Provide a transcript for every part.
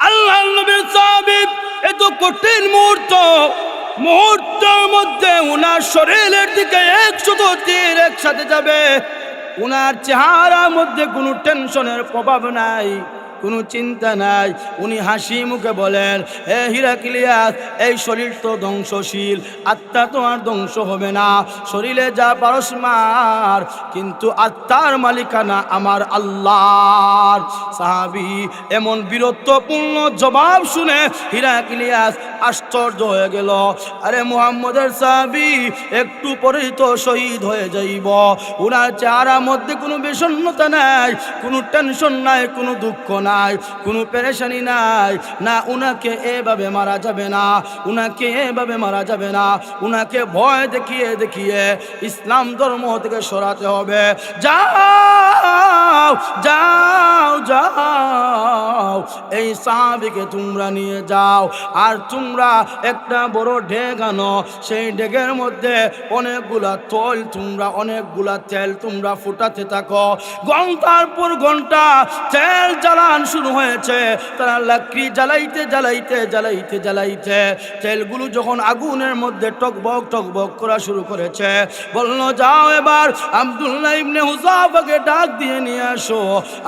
আল্লাহর নবীর সাহাবী এত কঠিন মুহূর্তের মধ্যে উনার শরীরের দিকে 100 তীর একসাথে যাবে। উনার চেহারার মধ্যে কোনো টেনশনের প্রভাব নাই, কোনো চিন্তা নাই। উনি হাসি মুখে বলেন, হে হিরাক্লিয়াস, এই শরীর তো ধ্বংসশীল, আত্মা তো আর ধ্বংস হবে না। শরীরে যা পারস মার, কিন্তু আত্মার মালিকানা আমার আল্লাহর। সাহাবী এমন বীরত্বপূর্ণ জবাব শুনে হিরাক্লিয়াস আশ্চর্য হয়ে গেল। আরে মুহাম্মদের সাহাবী একটু পরেই তো শহীদ হয়ে যাইব। উনার চেহারার মধ্যে কোনো বিষণ্ণতা নাই, কোনো টেনশন নাই, কোনো দুঃখ নাই, কোনো পেরেশানি নাই। না, উনাকে এভাবে মারা যাবে না, উনাকে এভাবে মারা যাবে না। উনাকে ভয় দেখিয়ে দেখিয়ে ইসলাম ধর্ম থেকে সরাতে হবে। যাও যাও যাও, এই সাহাবীকে তোমরা নিয়ে যাও, আর তোমরা একটা বড় ঢেক আনো। সেই ঢেকের মধ্যে অনেকগুলা তেল তোমরা ফুটাতে থাকো। ঘন্টার পর ঘন্টা তেল জ্বালান শুরু হয়েছে। তারা লাকড়ি জ্বালাইতে তেলগুলো যখন আগুনের মধ্যে টকবক করা শুরু করেছে, বললো, যাও এবার আব্দুল্লাহ ইবনে হুযাফাকে ডাক দিয়ে নিয়ে আসো।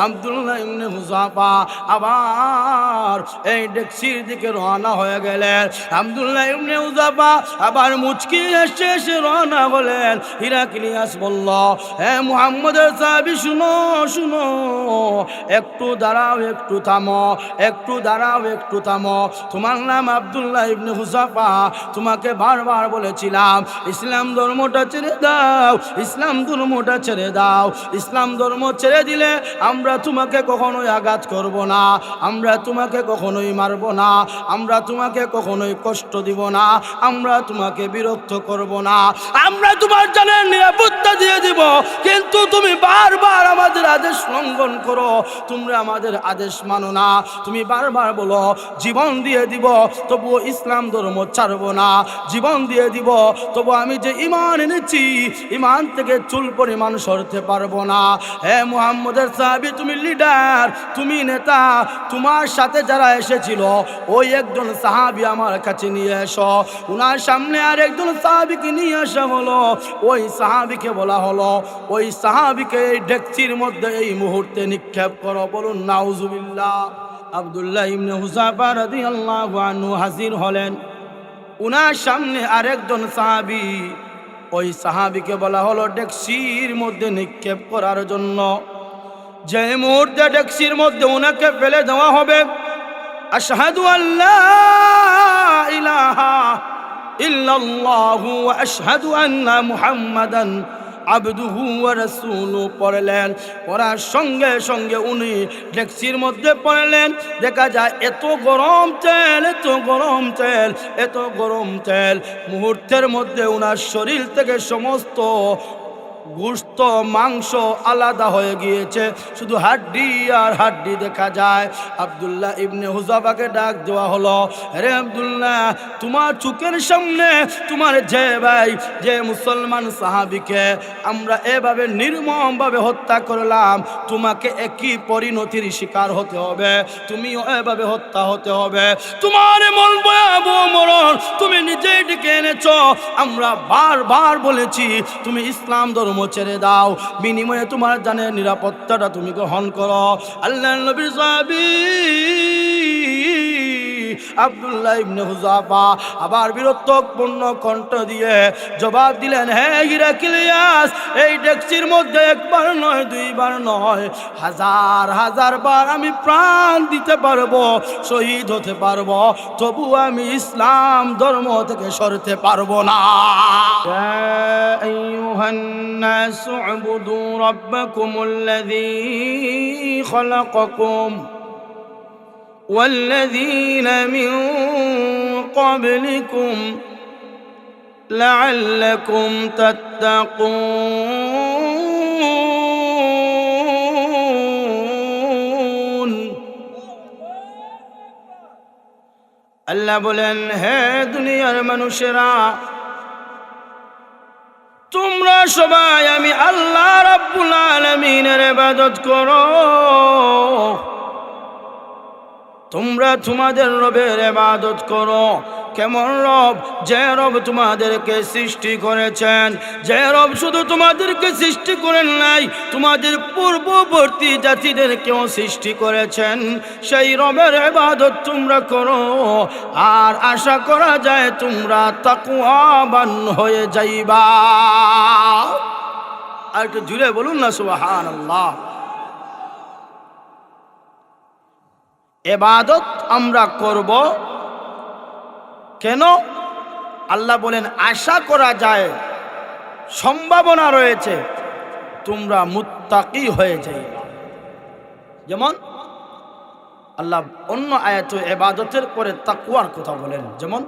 আব্দুল্লাহ ইবনে হুযাফা আবার এই ডেকসির দিকে রওনা হয়ে গেলেন। আব্দুল্লাহ ইবনে হুযাফা আবার মুচকি এসে রওনা হলেন। হিরাক্লিয়াস বলল, হে মুহাম্মদের সাহাবী, শুনো, একটু দাঁড়াও, একটু থামো। তোমার নাম আব্দুল্লাহ ইবনে হুযাফা। তোমাকে বারবার বলেছিলাম ইসলাম ধর্মটা ছেড়ে দাও, ইসলাম ধর্ম ছেড়ে দিলে আমরা তোমাকে কখনোই আঘাত করব না, আমরা তোমাকে কখনোই মারব না, আমরা তোমাকে কখনোই কষ্ট দিব না, আমরা তোমাকে বিরক্ত করব না, আমরা তোমার জানের নিরাপত্তা দিয়ে দিব। কিন্তু তুমি বারবার আমাদের আদেশ লঙ্ঘন করো, তোমরা আমাদের আদেশ মানো না। তুমি বারবার বলো জীবন দিয়ে দিব, তবুও ইসলাম ধর্ম ছাড়বো না, জীবন দিয়ে দিব, তবু আমি যে ঈমান এনেছি, ঈমান থেকে চুল পরিমাণ সরতে পারবো না। হে মুহাম্মদের সাহাবী, তুমি লিডার, তুমি নেতা, তোমার সাথে যারা এসেছিল ওই একজন সাহাবী আমার কাছে নিয়ে এসো। উনার সামনে আর একজন সাহাবীকে নিয়ে আসা হলো। ওই সাহাবীকে বলা হলো, ওই সাহাবীকে এই ডেকচির মধ্যে এই মুহূর্তে নিক্ষেপ করো। বলুন নাউজুবিল্লাহ। আব্দুল্লাহ ইবনে হুযাফা রাদিয়াল্লাহু আনহু হাজির হলেন। উনার সামনে আরেকজন সাহাবী, ওই সাহাবীকে বলা হলো ডেকচির মধ্যে নিক্ষেপ করার জন্য। যে মুহূর্তে ডেকচির মধ্যে উনাকে ফেলে দেওয়া হবে, আশহাদু আল্লা ইলাহা ইল্লাল্লাহু ওয়া আশহাদু আন্না মুহাম্মাদান আবদুহু ওয়া রাসূলুহু পড়লেন। পড়ার সঙ্গে সঙ্গে উনি ডেকচির মধ্যে পড়লেন। দেখা যায় এত গরম তেল, মুহূর্তের মধ্যে উনার শরীর থেকে সমস্ত গোশত মাংস আলাদা হয়ে গিয়েছে, শুধু হাড্ডি আর হাড্ডি দেখা যায়। আব্দুল্লাহ ইবনে হুযাফাকে ডাক দেওয়া হলো, আরে আব্দুল্লাহ, তোমার চোখের সামনে তোমার যে মুসলমান সাহাবীকে আমরা এভাবে নির্মমভাবে হত্যা করলাম, তোমাকে একই পরিণতির শিকার হতে হবে, তুমিও এভাবে হত্যা হতে হবে। তোমার এমন ভয়াবহ মরণ তুমি নিজেই ডেকে এনেছ। আমরা বারবার বলেছি তুমি ইসলাম ধর্ম ছেড়ে দাও, বিনিময়ে তোমার জানের নিরাপত্তাটা তুমি গ্রহণ করো। আল্লাহর নবীর সাহাবী আব্দুল্লাহ ইবনে হুযাফা আবার বীরত্বপূর্ণ কণ্ঠ দিয়ে জবাব দিলেন, হে হিরাক্লিয়াস, এই ডেকচির মধ্যে একবার নয়, দুইবার নয়, হাজার বার আমি প্রাণ দিতে পারবো, শহীদ হতে পারবো, তবু আমি ইসলাম ধর্ম থেকে সরতে পারবো না। ইয়া আইয়ুহান নাসু উবুদু রাব্বাকুমুল্লাযী খালাকাকুম والذين من قبلكم لعلكم تتقون। আল্লাহ বলেন, হে দুনিয়ার মানুষেরা, তোমরা সবাই আমি আল্লাহ রাব্বুল আলামিনের ইবাদত করো, তোমরা তোমাদের রবের ইবাদত করো। কেমন রব? যে রব তোমাদেরকে সৃষ্টি করেছেন, যে রব শুধু তোমাদেরকে সৃষ্টি করেন নাই, তোমাদের পূর্ববর্তী জাতিদেরকেও সৃষ্টি করেছেন। সেই রবের ইবাদত তোমরা করো, আর আশা করা যায় তোমরা তাকওয়াবান হয়ে যাইবা। আর একটু জুড়ে বলুন না সুবহানাল্লাহ। ইবাদত আমরা করব কেন? আল্লাহ বলেন আশা করা যায়, সম্ভাবনা রয়েছে তোমরা মুত্তাকি হয়ে যাইবা। যেমন আল্লাহ অন্য আয়াতে ইবাদতের পরে তাকওয়ার কথা বলেন। যেমন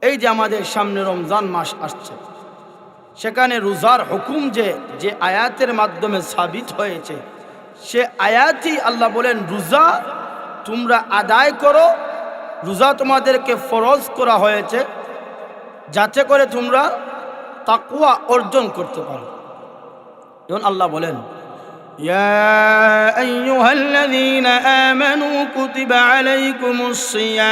এই যে আমাদের সামনে রমজান মাস আসছে, সেখানে রোজার হুকুম যে আয়াতের মাধ্যমে সাবিত হয়েছে, সে আয়াতই আল্লাহ বলেন রোজা তোমরা আদায় করো। রোজা তোমাদেরকে ফরজ করা হয়েছে যাতে করে তোমরা তাকওয়া অর্জন করতে পারো। যেমন আল্লাহ বলেন ইয়া আইয়ুহাল্লাযীনা আমানু কুতিবা আলাইকুমুস সিয়াম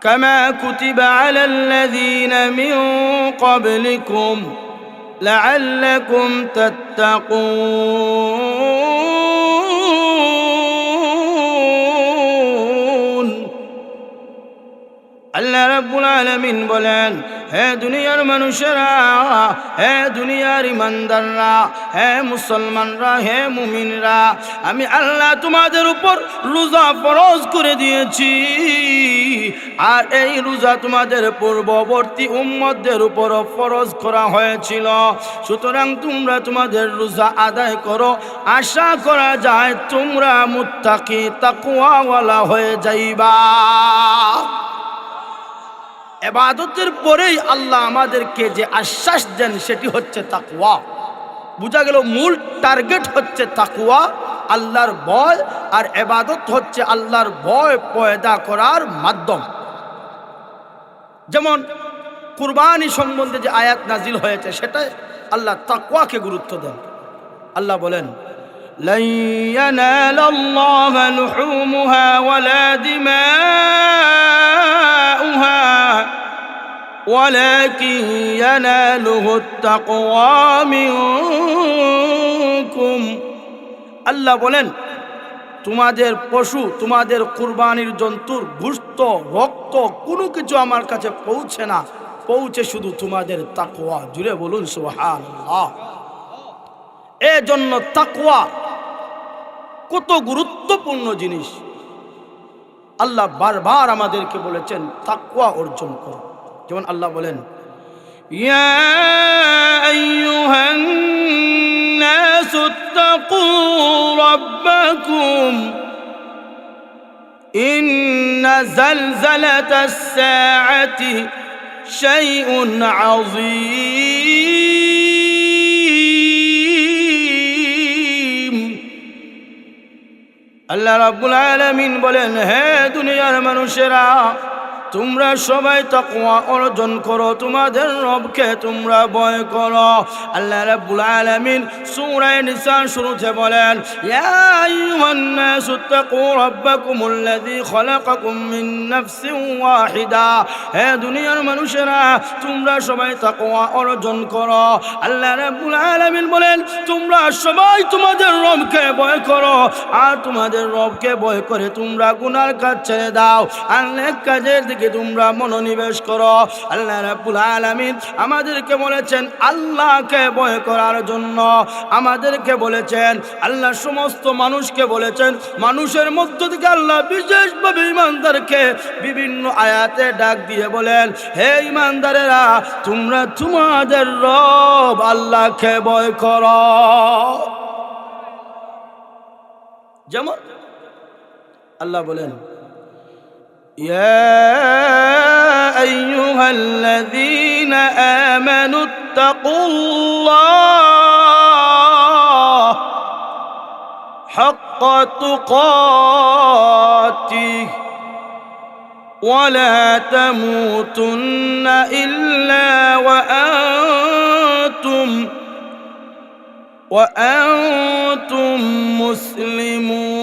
কামা কুতিবা আলাল্লাযীনা মিন ক্বাবলিকুম লাআল্লাকুম তাত্তাকুন। আল্লাহ রাব্বুল আলামিন বলেন, হে দুনিয়ার মানুষেরা, হে দুনিয়ার ইমানদাররা, হে মুসলমানরা, হে মুমিনরা, আমি আল্লাহ তোমাদের উপর রোজা ফরজ করে দিয়েছি। আর এই রোজা তোমাদের পূর্ববর্তী উম্মতদের উপরও ফরজ করা হয়েছিল। সুতরাং তোমরা তোমাদের রোজা আদায় করো, আশা করা যায় তোমরা মুত্তাকি তাকওয়াওয়ালা হয়ে যাইবা। ইবাদতের পরেই আল্লাহ আমাদেরকে যে আশ্বাস দেন সেটি হচ্ছে তাকওয়া। বোঝা গেল মূল টার্গেট হচ্ছে তাকওয়া, আল্লাহর ভয়, আর ইবাদত হচ্ছে আল্লাহর ভয় পয়দা করার মাধ্যম। যেমন কুরবানি সম্বন্ধে যে আয়াত নাজিল হয়েছে, সেটাই আল্লাহ তাকওয়াকে গুরুত্ব দেন। আল্লাহ বলেন lan yanalallaha luhumuha wala dima'uha walakin yanaluhu at-taqwa minkum। আল্লাহ বলেন তোমাদের পশু, তোমাদের কুরবানির জন্তুর গোশত, রক্ত কোনো কিছু আমার কাছে পৌঁছে না, পৌঁছে শুধু তোমাদের তাকওয়া। জুড়ে বলুন সুবহানাল্লাহ। এজন্য তাকওয়া কত গুরুত্বপূর্ণ জিনিস। আল্লাহ বারবার আমাদেরকে বলেছেন তাকওয়া অর্জন করো। যেমন আল্লাহ বলেন ইয়া আইয়ুহান নাসু তাকু রাব্বাকুম ইন্না জালজালাতাস সাআতি শাইউন আযীম। আল্লাহ রাব্বুল আলামিন বলেন, হে দুনিয়ার মানুষেরা, তোমরা সবাই তাকওয়া অর্জন করো, তোমাদের রবকে তোমরা ভয় করো। আল্লাহ রাব্বুল আলামিন সূরা নিসা শুরুতে বলেন ইয়া আইয়ুহান নাসু তাকু রাব্বাকুমুল্লাযী খালাকাকুম মিন নাফসিন ওয়াহিদা। হে দুনিয়ার মানুষেরা, তোমরা সবাই তাকওয়া অর্জন করো। আল্লাহ রাব্বুল আলামিন বলেন তোমরা সবাই তোমাদের রবকে ভয় করো, আর তোমাদের রবকে ভয় করে তোমরা গুনার কাজ ছেড়ে দাও, আর নেক কাজের দিকে তোমরা মনোনিবেশ করো। আল্লাহ রাব্বুল আলামিন আমাদেরকে বলেছেন আল্লাহকে ভয় করার জন্য, আমাদেরকে বলেছেন, আল্লাহ সমস্ত মানুষকে বলেছেন। মানুষের মধ্য থেকে আল্লাহ বিশেষভাবে ঈমানদারকে বিভিন্ন আয়াতে ডাক দিয়ে বলেন, হে ঈমানদারেরা, তোমরা তোমাদের রব আল্লাহকে ভয় করো। যেমন আল্লাহ বলেন ইয়া আইয়ুহাল্লাযীনা আমানুত্তাকুল্লাহ হাক্কা তুকাতিহ ওয়া লা তামুতুন্না ইল্লা ওয়া আনতুম وأنتم مسلمون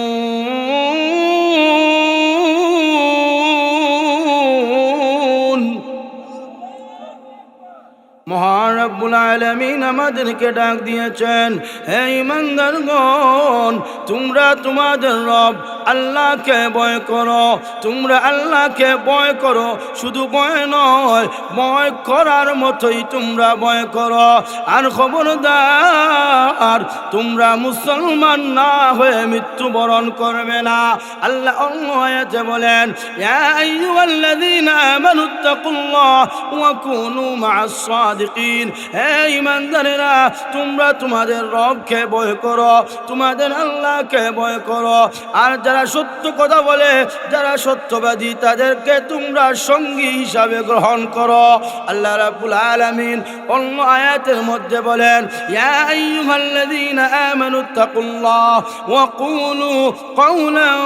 মহান রব্বুল আলামিন আমাদেরকে ডাক দিয়েছেন, হে ঈমানদারগণ, তোমরা তোমাদের রব আল্লাহকে ভয় করো, তোমরা আল্লাহকে ভয় করো। শুধু ভয় নয়, ভয় করার মতোই তোমরা ভয় করো। আর খবরদার, তোমরা মুসলমান না হয়ে মৃত্যুবরণ করবে না। আল্লাহ অন্য আয়াতে বলেন, ইয়া আইয়ুহাল্লাযীনা আমানুত্তাকুল্লাহ ওয়া কুনু মা'আস সাদিকিন। হে ঈমানদারেরা, তোমরা তোমাদের রবকে ভয় করো, তোমাদের আল্লাহকে ভয় করো। আর যারা সত্য কথা বলে, যারা সত্যবাদী, তাদেরকে তোমরা সঙ্গী হিসাবে গ্রহণ করো। আল্লাহ রাব্বুল আলামিন অন্য আয়াতের মধ্যে বলেন, ইয়া আইয়ুহাল্লাযীনা আমানুত্তাকুল্লাহ ওয়া কুলু কওলান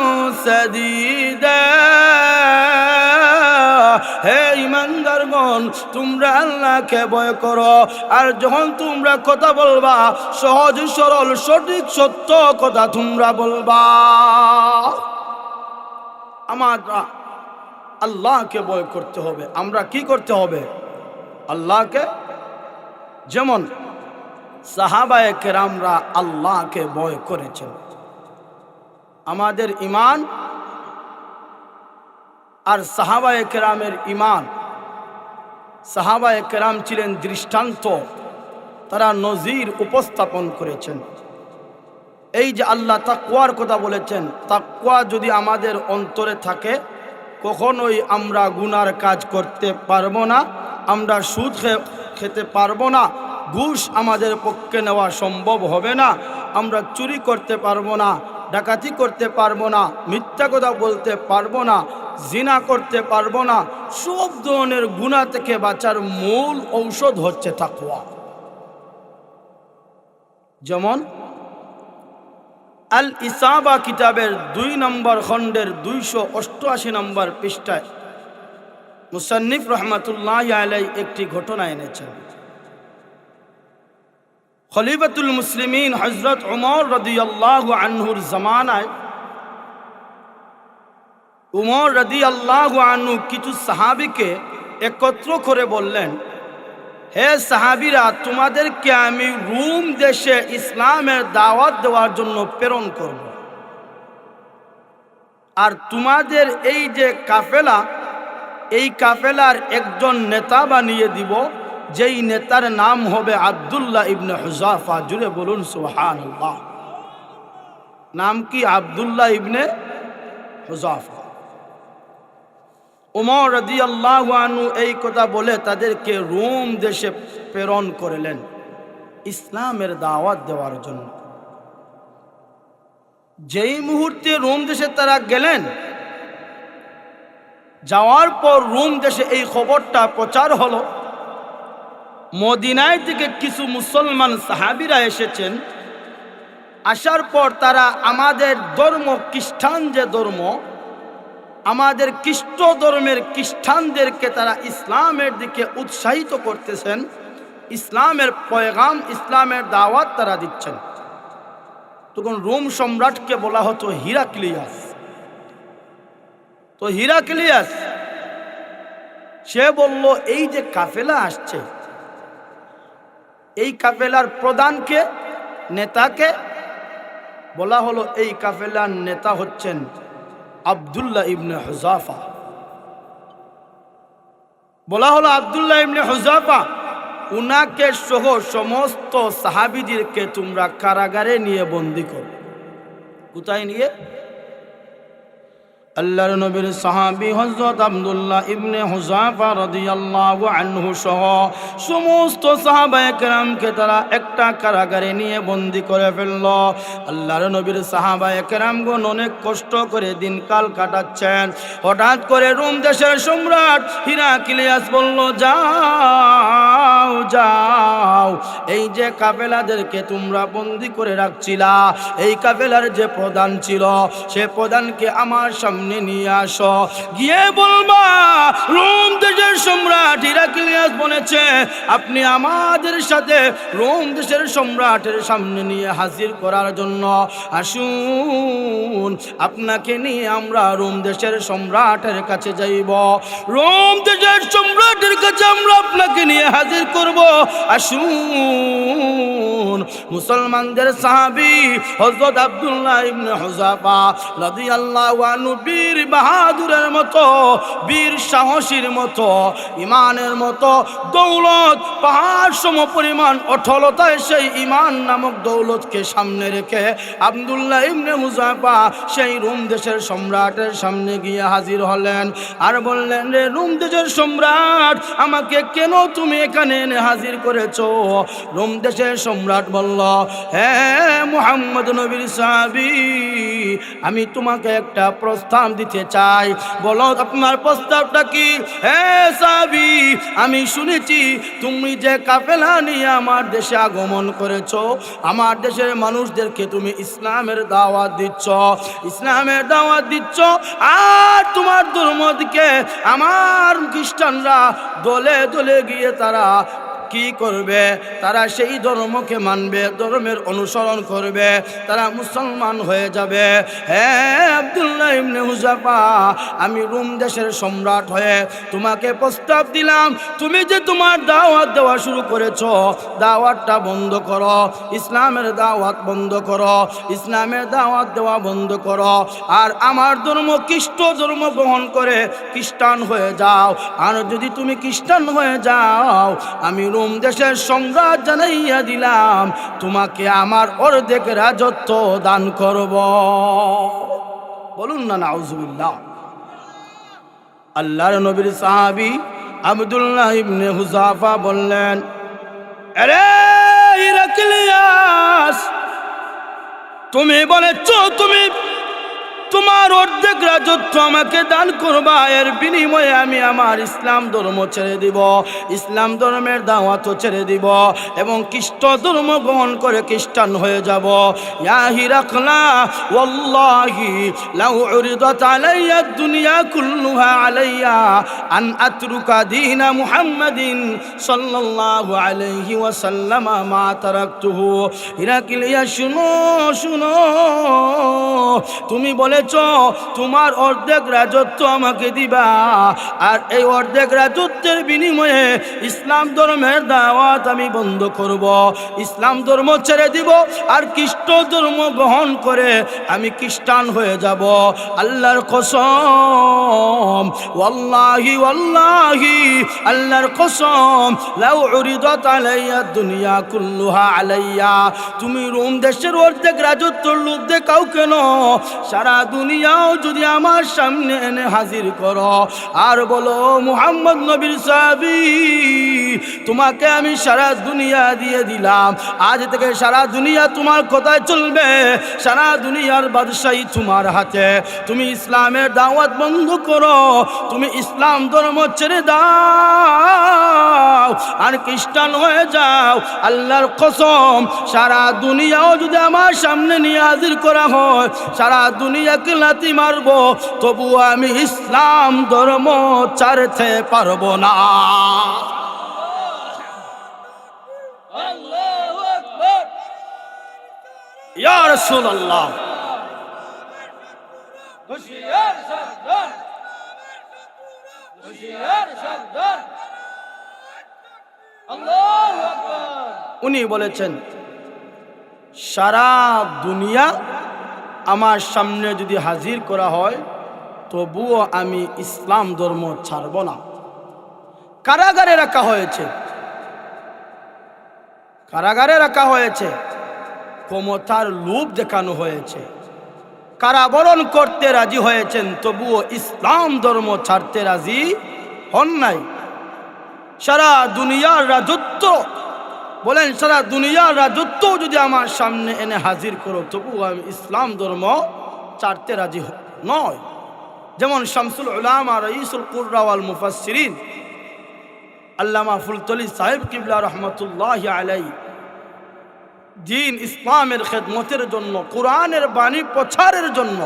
সাদীদা। হে ঈমানদারগণ, তোমরা আল্লাহকে ভয় করো, আর যখন তোমরা কথা বলবা, সহজ সরল সঠিক সত্য কথা তোমরা বলবা। আমরা আল্লাহকে ভয় করতে হবে। আমরা কি করতে হবে? আল্লাহকে, যেমন সাহাবায়ে কেরামরা আল্লাহকে ভয় করেছেন। আমাদের ঈমান আর সাহাবায়ে কেরামের ঈমান, সাহাবায়ে কেরাম ছিলেন দৃষ্টান্ত, তারা নজির উপস্থাপন করেছেন। এই যে আল্লাহ তাকওয়ার কথা বলেছেন, তাকওয়া যদি আমাদের অন্তরে থাকে, কখনোই আমরা গুনার কাজ করতে পারবো না, আমরা সুদ খেতে পারবো না, ঘুষ আমাদের পক্ষে নেওয়া সম্ভব হবে না, আমরা চুরি করতে পারবো না, ডাকাতি করতে পারবো না, মিথ্যা কথা বলতে পারবো না, জিনা করতে পারবো না। সব ধরনের গুনাহ থেকে বাঁচার মূল ঔষধ হচ্ছে তাকওয়া। যেমন আল ইসাবা কিতাবের 2 নম্বর খণ্ডের 288 নম্বর পৃষ্ঠায় মুসান্নিফ রহমাতুল্লাহি আলাইহি একটি ঘটনা এনেছেন। খলিফাতুল মুসলিমিন হযরত ওমর রাদিয়াল্লাহু আনহুর জামানায় ওমর রাদিয়াল্লাহু আনহু কিছু সাহাবীকে একত্র করে বললেন, হে সাহাবীরা, তোমাদেরকে আমি রোম দেশে ইসলামের দাওয়াত দেওয়ার জন্য প্রেরণ করব। আর তোমাদের এই যে কাফেলা, এই কাফেলার একজন নেতা বানিয়ে দিব, যেই নেতার নাম হবে আব্দুল্লাহ ইবনে হুযাফা। জুড়ে বলুন সুবহানাল্লাহ। নাম কি? আব্দুল্লাহ ইবনে হুযাফা। ওমর রাদিয়াল্লাহু আনহু এই কথা বলে তাদেরকে রোম দেশে প্রেরণ করলেন ইসলামের দাওয়াত দেওয়ার জন্য। যেই মুহূর্তে রোম দেশে তারা গেলেন, যাওয়ার পর রোম দেশে এই খবরটা প্রচার হলো। মদিনায় থেকে কিছু মুসলমান সাহাবীরা এসেছেন। আসার পর তারা আমাদের ধর্ম, খ্রিস্টান যে ধর্ম, আমাদের খ্রিস্ট ধর্মের খ্রিস্টানদেরকে তারা ইসলামের দিকে উৎসাহিত করতেছেন, ইসলামের পয়গাম, ইসলামের দাওয়াত তারা দিচ্ছেন। তখন রোম সম্রাটকে বলা হতো হিরাক্লিয়াস। তো হিরাক্লিয়াস সে বলল, এই যে কাফেলা আসছে, এই কাফেলার প্রধানকে, নেতাকে বলা হলো, এই কাফেলার নেতা হচ্ছেন আব্দুল্লাহ ইবনে হুযাফা। বলা হলো আব্দুল্লাহ ইবনে হুযাফা, উনাকে সহ সমস্ত সাহাবীদেরকে তোমরা কারাগারে নিয়ে বন্দী করো। কোথায় নিয়ে? আল্লাহর নবীর সাহাবী হযরত আব্দুল্লাহ ইবনে হুযাফা রাদিয়াল্লাহু আনহু সহ সমস্ত সাহাবায়ে কেরামকে তারা একটা কারাগারে নিয়ে বন্দী করে ফেলল। আল্লাহর নবীর সাহাবায়ে কেরামগণ অনেক কষ্ট করে দিনকাল কাটাচ্ছেন। হঠাৎ করে রোম দেশের সম্রাট হিরাক্লিয়াস বলল, যাও যাও, এই যে কাফেলাদেরকে তোমরা বন্দী করে রাখছিলা, এই কাফেলার যে প্রধান ছিল, সে প্রধানকে আমার সামনে সামনে নিয়ে আসো। গিয়ে বলবা রোম দেশের সম্রাট হিরাক্লিয়াস বলেছে আপনি আমাদের সাথে রোম দেশের সম্রাটের সামনে নিয়ে হাজির করার জন্য আসুন, আপনাকে নিয়ে আমরা রোম দেশের সম্রাটের কাছে যাইব। রোম দেশের সম্রাটের কাছে আমরা আপনাকে নিয়ে হাজির করব, আসুন। মুসলমানদের সাহাবী হযরত আব্দুল্লাহ ইবনে হুযাফা রাদিয়াল্লাহু আনহু বীর বাহাদুরের মতো, বীর সাহসীর মতো, ইমানের মতো দৌলত, পাহাড় সম পরিমাণ অটলতায় সেই ইমান নামক দৌলতকে সামনে রেখে আব্দুল্লাহ ইবনে হুযাফা সেই রোম দেশের সম্রাটের সামনে গিয়ে হাজির হলেন আর বললেন, রে রোম দেশের সম্রাট, আমাকে কেন তুমি এখানে এনে হাজির করেছো? রোম দেশের সম্রাট বলল, হ্যাঁ মুহাম্মদ নবীর সাহাবী, আমি তোমাকে একটা প্রস্তাব দিতে চাই, বলো আপনার প্রস্তাবটা কি? হ্যাঁ সাহাবী, আমি শুনেছি তুমি যে কাফেলা নিয়ে আমার দেশে আগমন করেছো, আমার দেশের মানুষদেরকে তুমি ইসলামের দাওয়াত দিচ্ছ, ইসলামের দাওয়াত দিচ্ছ, আর তোমার ধর্মকে আমার খ্রিস্টানরা দলে দলে গিয়ে তারা কি করবে? তারা সেই ধর্মকে মানবে, ধর্মের অনুসরণ করবে, তারা মুসলমান হয়ে যাবে। হ্যাঁ আব্দুল্লাহ ইবনে হুযাফা, আমি রোম দেশের সম্রাট হয়ে তোমাকে প্রস্তাব দিলাম, তুমি যে তোমার দাওয়াত দেওয়া শুরু করেছো, দাওয়াতটা বন্ধ করো, ইসলামের দাওয়াত বন্ধ করো, ইসলামের দাওয়াত দেওয়া বন্ধ করো, আর আমার ধর্ম খ্রিস্ট ধর্ম গ্রহণ করে খ্রিস্টান হয়ে যাও। আর যদি তুমি খ্রিস্টান হয়ে যাও, আমি রোম দেশের সম্রাট জানাইয়া দিলাম তোমাকে আমার অর্ধেক রাজত্ব দান করব। বলুন না নাউজুবিল্লাহ। আল্লাহর নবীর সাহাবী আব্দুল্লাহ ইবনে হুযাফা বললেন, আরে হিরাক্লিয়াস, তুমি বলেছো তুমি তোমার অর্ধেক রাজত্ব আমাকে দান করবা, এর বিনিময়ে আমি আমার ইসলাম ধর্ম ছেড়ে দিব, ইসলাম ধর্মের দাওয়াতও ছেড়ে দিব এবং খ্রিস্ট ধর্ম গ্রহণ করে খ্রিস্টান হয়ে যাব। ইয়া হিরাক্লা, ওয়াল্লাহি লাউ উরিদাত আলাইয়া দুনিয়া কুল্লুহা আলাইয়া আন আতরুকা দীনা মুহাম্মাদিন সাল্লাল্লাহু আলাইহি ওয়াসাল্লাম মা তারাকতুহু। হিরাক্লিয়াস শুনো শুনো, তুমি বলেছো তোমার অর্ধেক রাজত্ব আমাকে দিবা, আর এই অর্ধেক রাজত্বের বিনিময়ে ইসলাম ধর্মের দাওয়াত আমি বন্ধ করব, ইসলাম ধর্ম ছেড়ে দিব আর খ্রিস্ট ধর্ম গ্রহণ করে আমি খ্রিস্টান হয়ে যাব। আল্লাহর কসম, ওয়াল্লাহি ওয়াল্লাহি, আল্লাহর কসম, লাউ উরিদাত আলাইয়া দুনিয়া কুল্লুহা আলাইয়া, তুমি রোম দেশের অর্ধেক রাজত্বর লোভ দেখাও কেন, সারা দুনিয়াও যদি আমার সামনে এনে হাজির করো আর বলো মুহাম্মদ নবীর সাহাবী, তোমাকে আমি সারা দুনিয়া দিয়ে দিলাম, আজ থেকে সারা দুনিয়া তোমার কথায় চলবে, সারা দুনিয়ার বাদশাহী তোমার হাতে, তুমি ইসলামের দাওয়াত বন্ধ করো, তুমি ইসলাম ধর্ম ছেড়ে দাও আর খ্রিস্টান হয়ে যাও, আল্লাহর কসম সারা দুনিয়াও যদি আমার সামনে নিয়ে হাজির করা হয়, সারা দুনিয়াকে লাথি মারবো, তবুও আমি ইসলাম ধর্ম ছাড়তে পারবো না। ইয়া রাসূলুল্লাহ, উনি বলেছেন সারা দুনিয়া আমার সামনে যদি হাজির করা হয় তবুও আমি ইসলাম ধর্ম ছাড়ব না। কারাগারে রাখা হয়েছে, কারাগারে রাখা হয়েছে, ক্ষমতার লোভ দেখানো হয়েছে, কারাবরণ করতে রাজি হয়েছেন, তবুও ইসলাম ধর্ম ছাড়তে রাজি হন নাই। সারা দুনিয়ার রাজত্ব, বলেন সারা দুনিয়ার রাজত্ব যদি আমার সামনে এনে হাজির করো তবুও আমি ইসলাম ধর্ম ছাড়তে রাজি নয়। যেমন শামসুল উলামা রাইসুল কুররা ওয়াল মুফাসসিরিন আল্লামা ফুলতলি সাহেব কিবলা রহমতুল্লাহি আলাইহি দিন ইসলামের খেদমতের জন্য, কোরআনের বাণী প্রচারের জন্য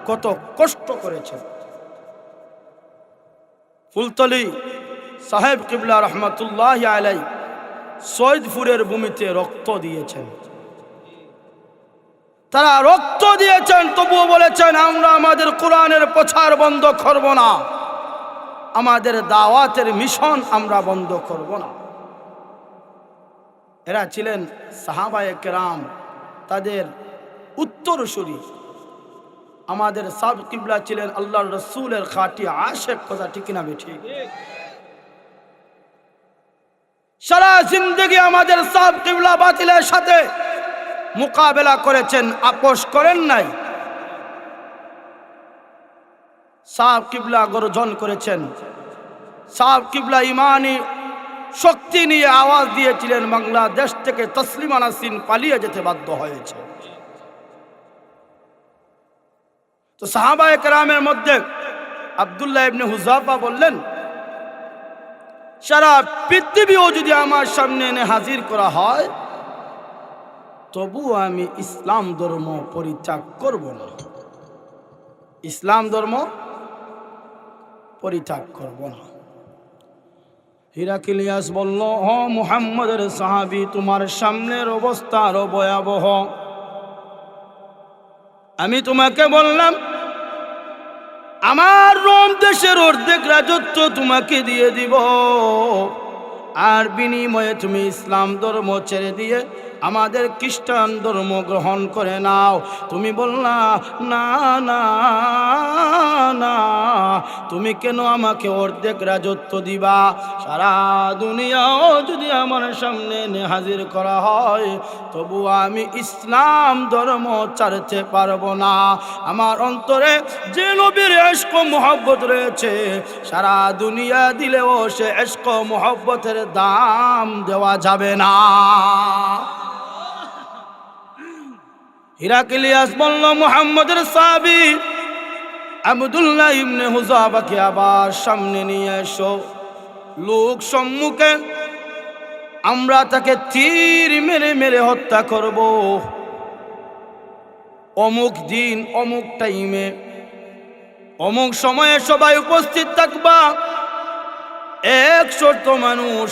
কত কষ্ট করেছেন। ফুলতলি সাহেব কিবলা রহমতুল্লাহ আলাই সৈয়দপুরের ভূমিতে রক্ত দিয়েছেন। তারা রক্ত দিয়েছেন, তবুও বলেছেন আমরা আমাদের কোরআনের প্রচার বন্ধ করব না, আমাদের দাওয়াতের মিশন আমরা বন্ধ করব না। এরা ছিলেন সাহাবায়ে কেরাম, তাদের উত্তরসূরি। আমাদের সাব কিবলা ছিলেন আল্লাহর রাসূলের খাঁটি আশিক, কথা ঠিক না ঠিক? সারা জিন্দেগি আমাদের সাব কিবলা বাতিলের সাথে মোকাবেলা করেছেন, আপোষ করেন নাই। সাব কিবলা গর্জন করেছেন। সাব কিবলা ইমানি শক্তি নিয়ে আওয়াজ দিয়েছিলেন, বাংলাদেশ থেকে তসলিমা নাসরিন পালিয়ে যেতে বাধ্য হয়েছে। তো সাহাবায়ে কেরামের মধ্যে আব্দুল্লাহ ইবনে হুযাফা বললেন, সারা পৃথিবীও যদি আমার সামনে এনে হাজির করা হয়, তবু আমি ইসলাম ধর্ম পরিত্যাগ করব না, ইসলাম ধর্ম পরিত্যাগ করব না। হিরাক্লিয়াস বলল, ও মুহাম্মদের সাহাবী, তোমার সামনের অবস্থা আরো ভয়াবহ। আমি তোমাকে বললাম আমার রোম দেশের অর্ধেক রাজত্ব তোমাকে দিয়ে দিব, আর বিনিময়ে তুমি ইসলাম ধর্ম ছেড়ে দিয়ে আমাদের খ্রিস্টান ধর্ম গ্রহণ করে নাও। তুমি বললা না না না, তুমি কেন আমাকে অর্ধেক রাজত্ব দিবা? সারা দুনিয়াও যদি আমার সামনে এনে হাজির করা হয়, তবু আমি ইসলাম ধর্ম ছাড়তে পারবো না। আমার অন্তরে যে নবীর ইশক ও মুহাব্বত রয়েছে, সারা দুনিয়া দিলেও সে ইশক ও মুহাব্বতের দাম দেওয়া যাবে না। হিরাক্লিয়াস বলল, মুহাম্মদের সাহাবী আব্দুল্লাহ ইবনে হুযাফাকে আবার সামনে নিয়ে এসো। লোক সম্মুখে আমরা তাকে তীর মেরে মেরে হত্যা করব। অমুক দিন অমুক টাইমে অমুক সময়ে সবাই উপস্থিত থাকবা। 100 মানুষ,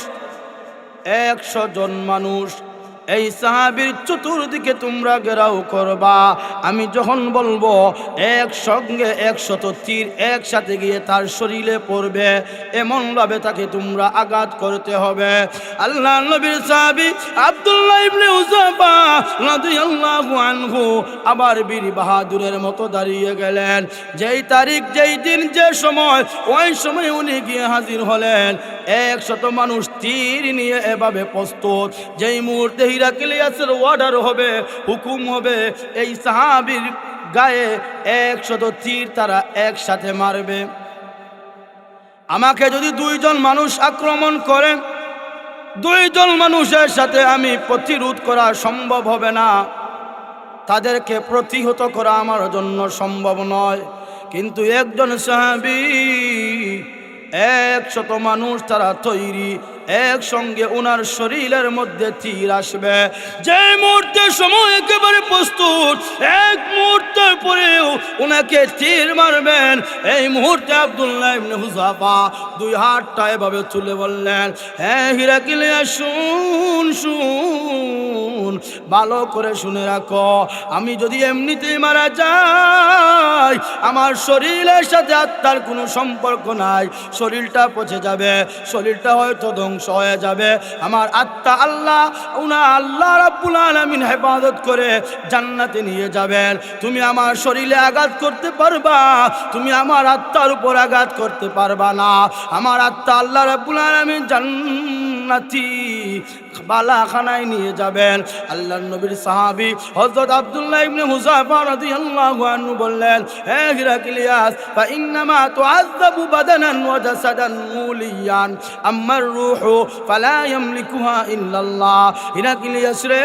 100 জন মানুষ এই সাহাবীর চতুর্দিকে তোমরা ঘেরাও করবা। আমি যখন বলবো একসঙ্গে 100 তীর একসাথে গিয়ে তার শরীরে পড়বে, এমন ভাবে তাকে তোমরা আঘাত করতে হবে। আল্লাহ নবীর সাহাবী আব্দুল্লাহ ইবনে হুযাফা রাদিয়াল্লাহু আনহু আবার বীর বাহাদুরের মতো দাঁড়িয়ে গেলেন। যেই তারিখ, যেই দিন, যে সময়, ওই সময় উনি গিয়ে হাজির হলেন। 100 মানুষ তীর নিয়ে এভাবে প্রস্তুত। যেই মুহূর্তে হিরাক্লিয়াসের অর্ডার হবে, হুকুম হবে, এই সাহাবীর গায়ে 100 তীর তারা একসাথে মারবে। আমাকে যদি 2 জন মানুষ আক্রমণ করে, 2 জন মানুষের সাথে আমি প্রতিরোধ করা সম্ভব হবে না, তাদেরকে প্রতিহত করা আমার জন্য সম্ভব নয়। কিন্তু একজন সাহাবী, 100 মানুষ তারা তৈরি, একসঙ্গে ওনার শরীরের মধ্যে তীর আসবে। যে মুহূর্তে সময় একেবারে প্রস্তুত, এক মুহূর্তের পরেও ওনাকে তীর মারবেন। এই মুহূর্তে আব্দুল্লাহ ইবনে হুযাফা 2 হাতটা এভাবে তুলে বললেন, হ্যাঁ হিরাক্লিয়াস, শুন শুন, ভালো করে শুনে রাখো, আমি যদি এমনিতেই মারা যাই, আমার শরীরের সাথে আত্মার কোনো সম্পর্ক নাই, শরীরটা পচে যাবে, শরীরটা হয়তো ধ্বংস হয়ে যাবে। আমার আত্মা আল্লাহ রাব্বুল আলামিন হেফাজত করে জান্নাতে নিয়ে যাবেন। তুমি আমার শরীরে আঘাত করতে পারবা, তুমি আমার আত্মার উপর আঘাত করতে পারবা না। আমার আত্মা আল্লাহ রাব্বুল আলামিন জান্নাতি বালাখানায় নিয়ে যাবেন। আল্লাহর নবীর সাহাবী হযরত আব্দুল্লাহ ইবনে হুযাফা রাদিয়াল্লাহু আনহু বললেন, হে হিরাক্লিয়াস, ফা ইন্নামা তুআযাবু বাদানান ওয়া জাসাদান মুলিয়ান, আম্মার রূহু ফালা ইয়ামলিকুহা ইল্লাল্লাহ। হিরাক্লিয়াস রে,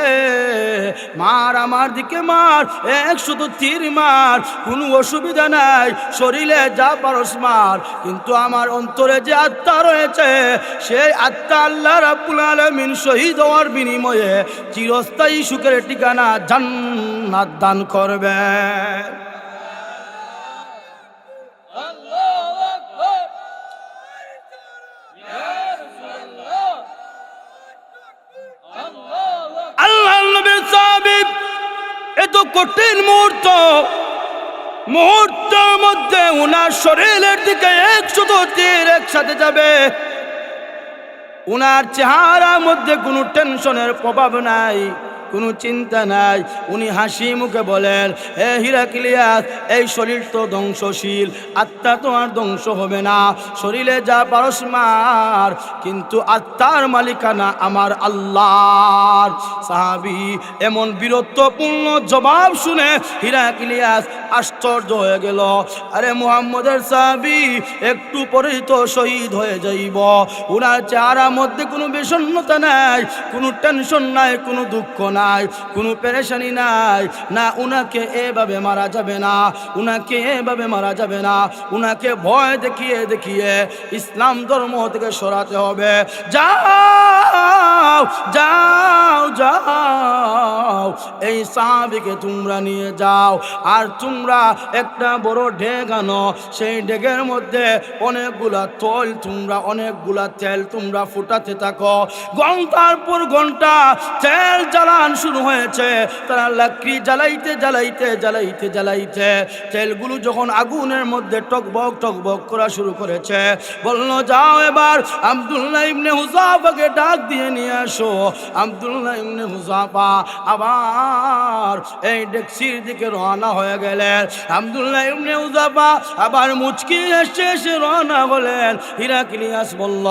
মার, আমার দিকে মার, 100 তীর মার, কোনো অসুবিধা নাই, শরীরে যা পারস মার, কিন্তু আমার অন্তরে যে আত্মা রয়েছে, সেই আত্মা আল্লাহ রাব্বুল আলামিন শহীদ হওয়ার বিনিময়ে চিরস্থায়ী সুখের ঠিকানা জান্নাত দান করবে। কঠিন মুহূর্ত, মুহূর্তের মধ্যে উনার শরীরের দিকে 100 তীর একসাথে যাবে। উনার চেহারার মধ্যে কোনো টেনশনের প্রভাব নাই, কোনো চিন্তা নাই। উনি হাসি মুখে বলেন, হে হিরাক্লিয়াস, এই শরীর তো ধ্বংসশীল, আত্মা তো আর ধ্বংস হবে না। শরীরে যা পারস মার, কিন্তু আত্মার মালিকানা আমার আল্লাহর। সাহাবী এমন বীরত্বপূর্ণ জবাব শুনে হিরাক্লিয়াস আশ্চর্য হয়ে গেল। আরে মুহাম্মদের সাহাবী, একটু পরেই তো শহীদ হয়ে যাইব। উনার চেহারার মধ্যে কোনো বিষণ্ণতা নাই, কোনো টেনশন নাই, কোনো দুঃখ নাই, কোনো পেরেশানি নাই। না, উনাকে এভাবে মারা যাবে না, উনাকে এভাবে মারা যাবে না। উনাকে ভয় দেখিয়ে দেখিয়ে ইসলাম ধর্ম থেকে সরাতে হবে। যাও যাও যাও, এই সাহাবীকে তোমরা নিয়ে যাও, আর তোমরা একটা বড় ডেগ আনো। সেই ডেগের মধ্যে অনেকগুলা তৈল, তোমরা অনেকগুলা তেল তোমরা ফুটাতে থাকো। ঘন্টার পর ঘন্টা তেল জ্বালান শুরু হয়েছে। তারা লাকড়ি জ্বালাইতে জ্বালাইতে জ্বালাইতে জ্বালাইতে তেলগুলো যখন আগুনের মধ্যে টকবক টকবক করা শুরু করেছে, বললো, যাও এবার আব্দুল্লাহ ইবনে হুযাফাকে ডাক দিয়ে নিয়ে আসো। আব্দুল্লাহ ইবনে হুযাফা আবার এই ডেকসির দিকে রওনা হয়ে গেলেন। আব্দুল্লাহ ইবনে হুযাফা আবার মুচকি এসে এসে রওনা হলেন। হিরাক্লিয়াস বলল,